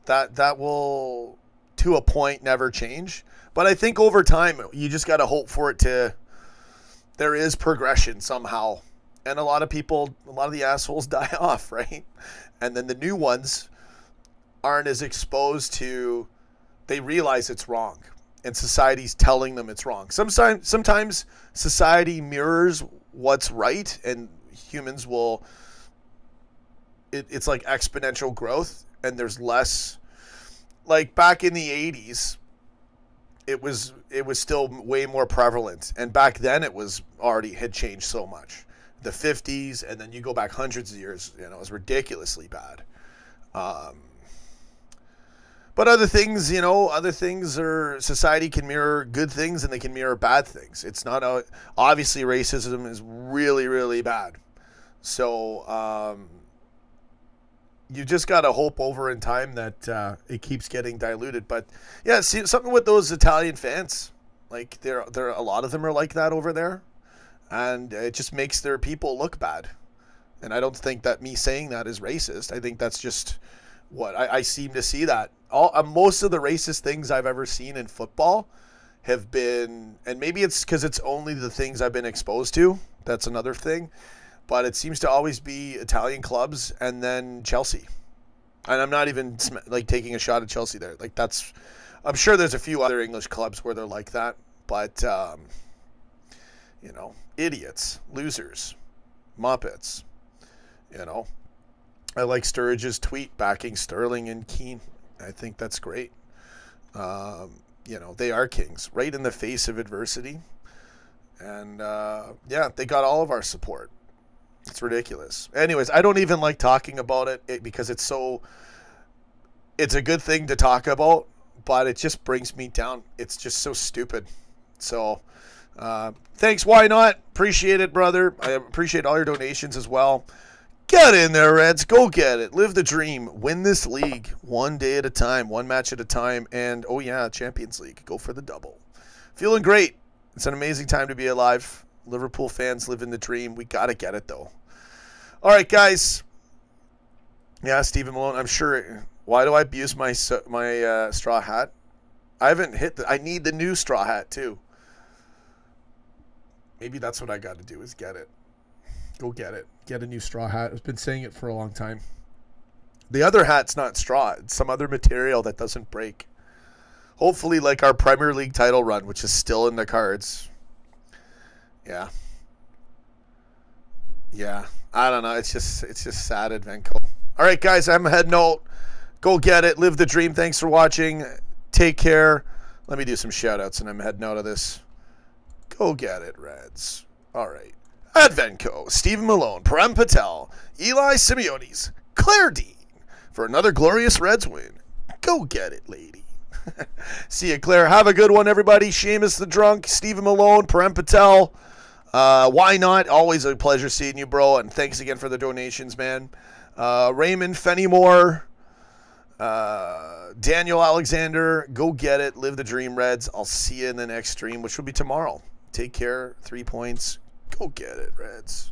That will, to a point, never change. But I think over time, you just got to hope for it there is progression somehow And a lot of the assholes die off, right? And then the new ones aren't as exposed to, they realize it's wrong. And society's telling them it's wrong. Sometimes society mirrors what's right, and humans will, it's like exponential growth, and there's less, like back in the 80s, it was still way more prevalent. And back then it was already had changed so much. The 50s, and then you go back hundreds of years, it was ridiculously bad. But other things are, society can mirror good things and they can mirror bad things. It's not, obviously racism is really, really bad. So you just got to hope over in time that it keeps getting diluted. But yeah, see, something with those Italian fans, like they're a lot of them are like that over there. And it just makes their people look bad. And I don't think that me saying that is racist. I think that's just what I seem to see that. Most of the racist things I've ever seen in football have been, and maybe it's because it's only the things I've been exposed to. That's another thing. But it seems to always be Italian clubs and then Chelsea. And I'm not even like taking a shot at Chelsea there. Like I'm sure there's a few other English clubs where they're like that. But, idiots, losers, muppets, I like Sturridge's tweet backing Sterling and Keane. I think that's great. They are kings, right in the face of adversity. And, they got all of our support. It's ridiculous. Anyways, I don't even like talking about it because it's a good thing to talk about, but it just brings me down. It's just so stupid. So, thanks, Why Not? Appreciate it, brother. I appreciate all your donations as well. Get in there, Reds. Go get it. Live the dream. Win this league one day at a time, one match at a time. And, Champions League. Go for the double. Feeling great. It's an amazing time to be alive. Liverpool fans living the dream. We got to get it, though. All right, guys. Yeah, Stephen Malone. I'm sure. Why do I abuse my straw hat? I haven't I need the new straw hat, too. Maybe that's what I got to do is get it. Go get it. Get a new straw hat. I've been saying it for a long time. The other hat's not straw. It's some other material that doesn't break. Hopefully like our Premier League title run, which is still in the cards. Yeah. Yeah. I don't know. It's just sad at Venco. All right, guys. I'm heading out. Go get it. Live the dream. Thanks for watching. Take care. Let me do some shout-outs, and I'm heading out of this. Go get it, Reds. All right. Advenco, Stephen Malone, Prem Patel, Eli Simeones, Claire Dean for another glorious Reds win. Go get it, lady. See you, Claire. Have a good one, everybody. Seamus the Drunk, Stephen Malone, Prem Patel. Why Not? Always a pleasure seeing you, bro. And thanks again for the donations, man. Raymond Fenimore, Daniel Alexander. Go get it. Live the dream, Reds. I'll see you in the next stream, which will be tomorrow. Take care. 3 points. Go get it, Reds.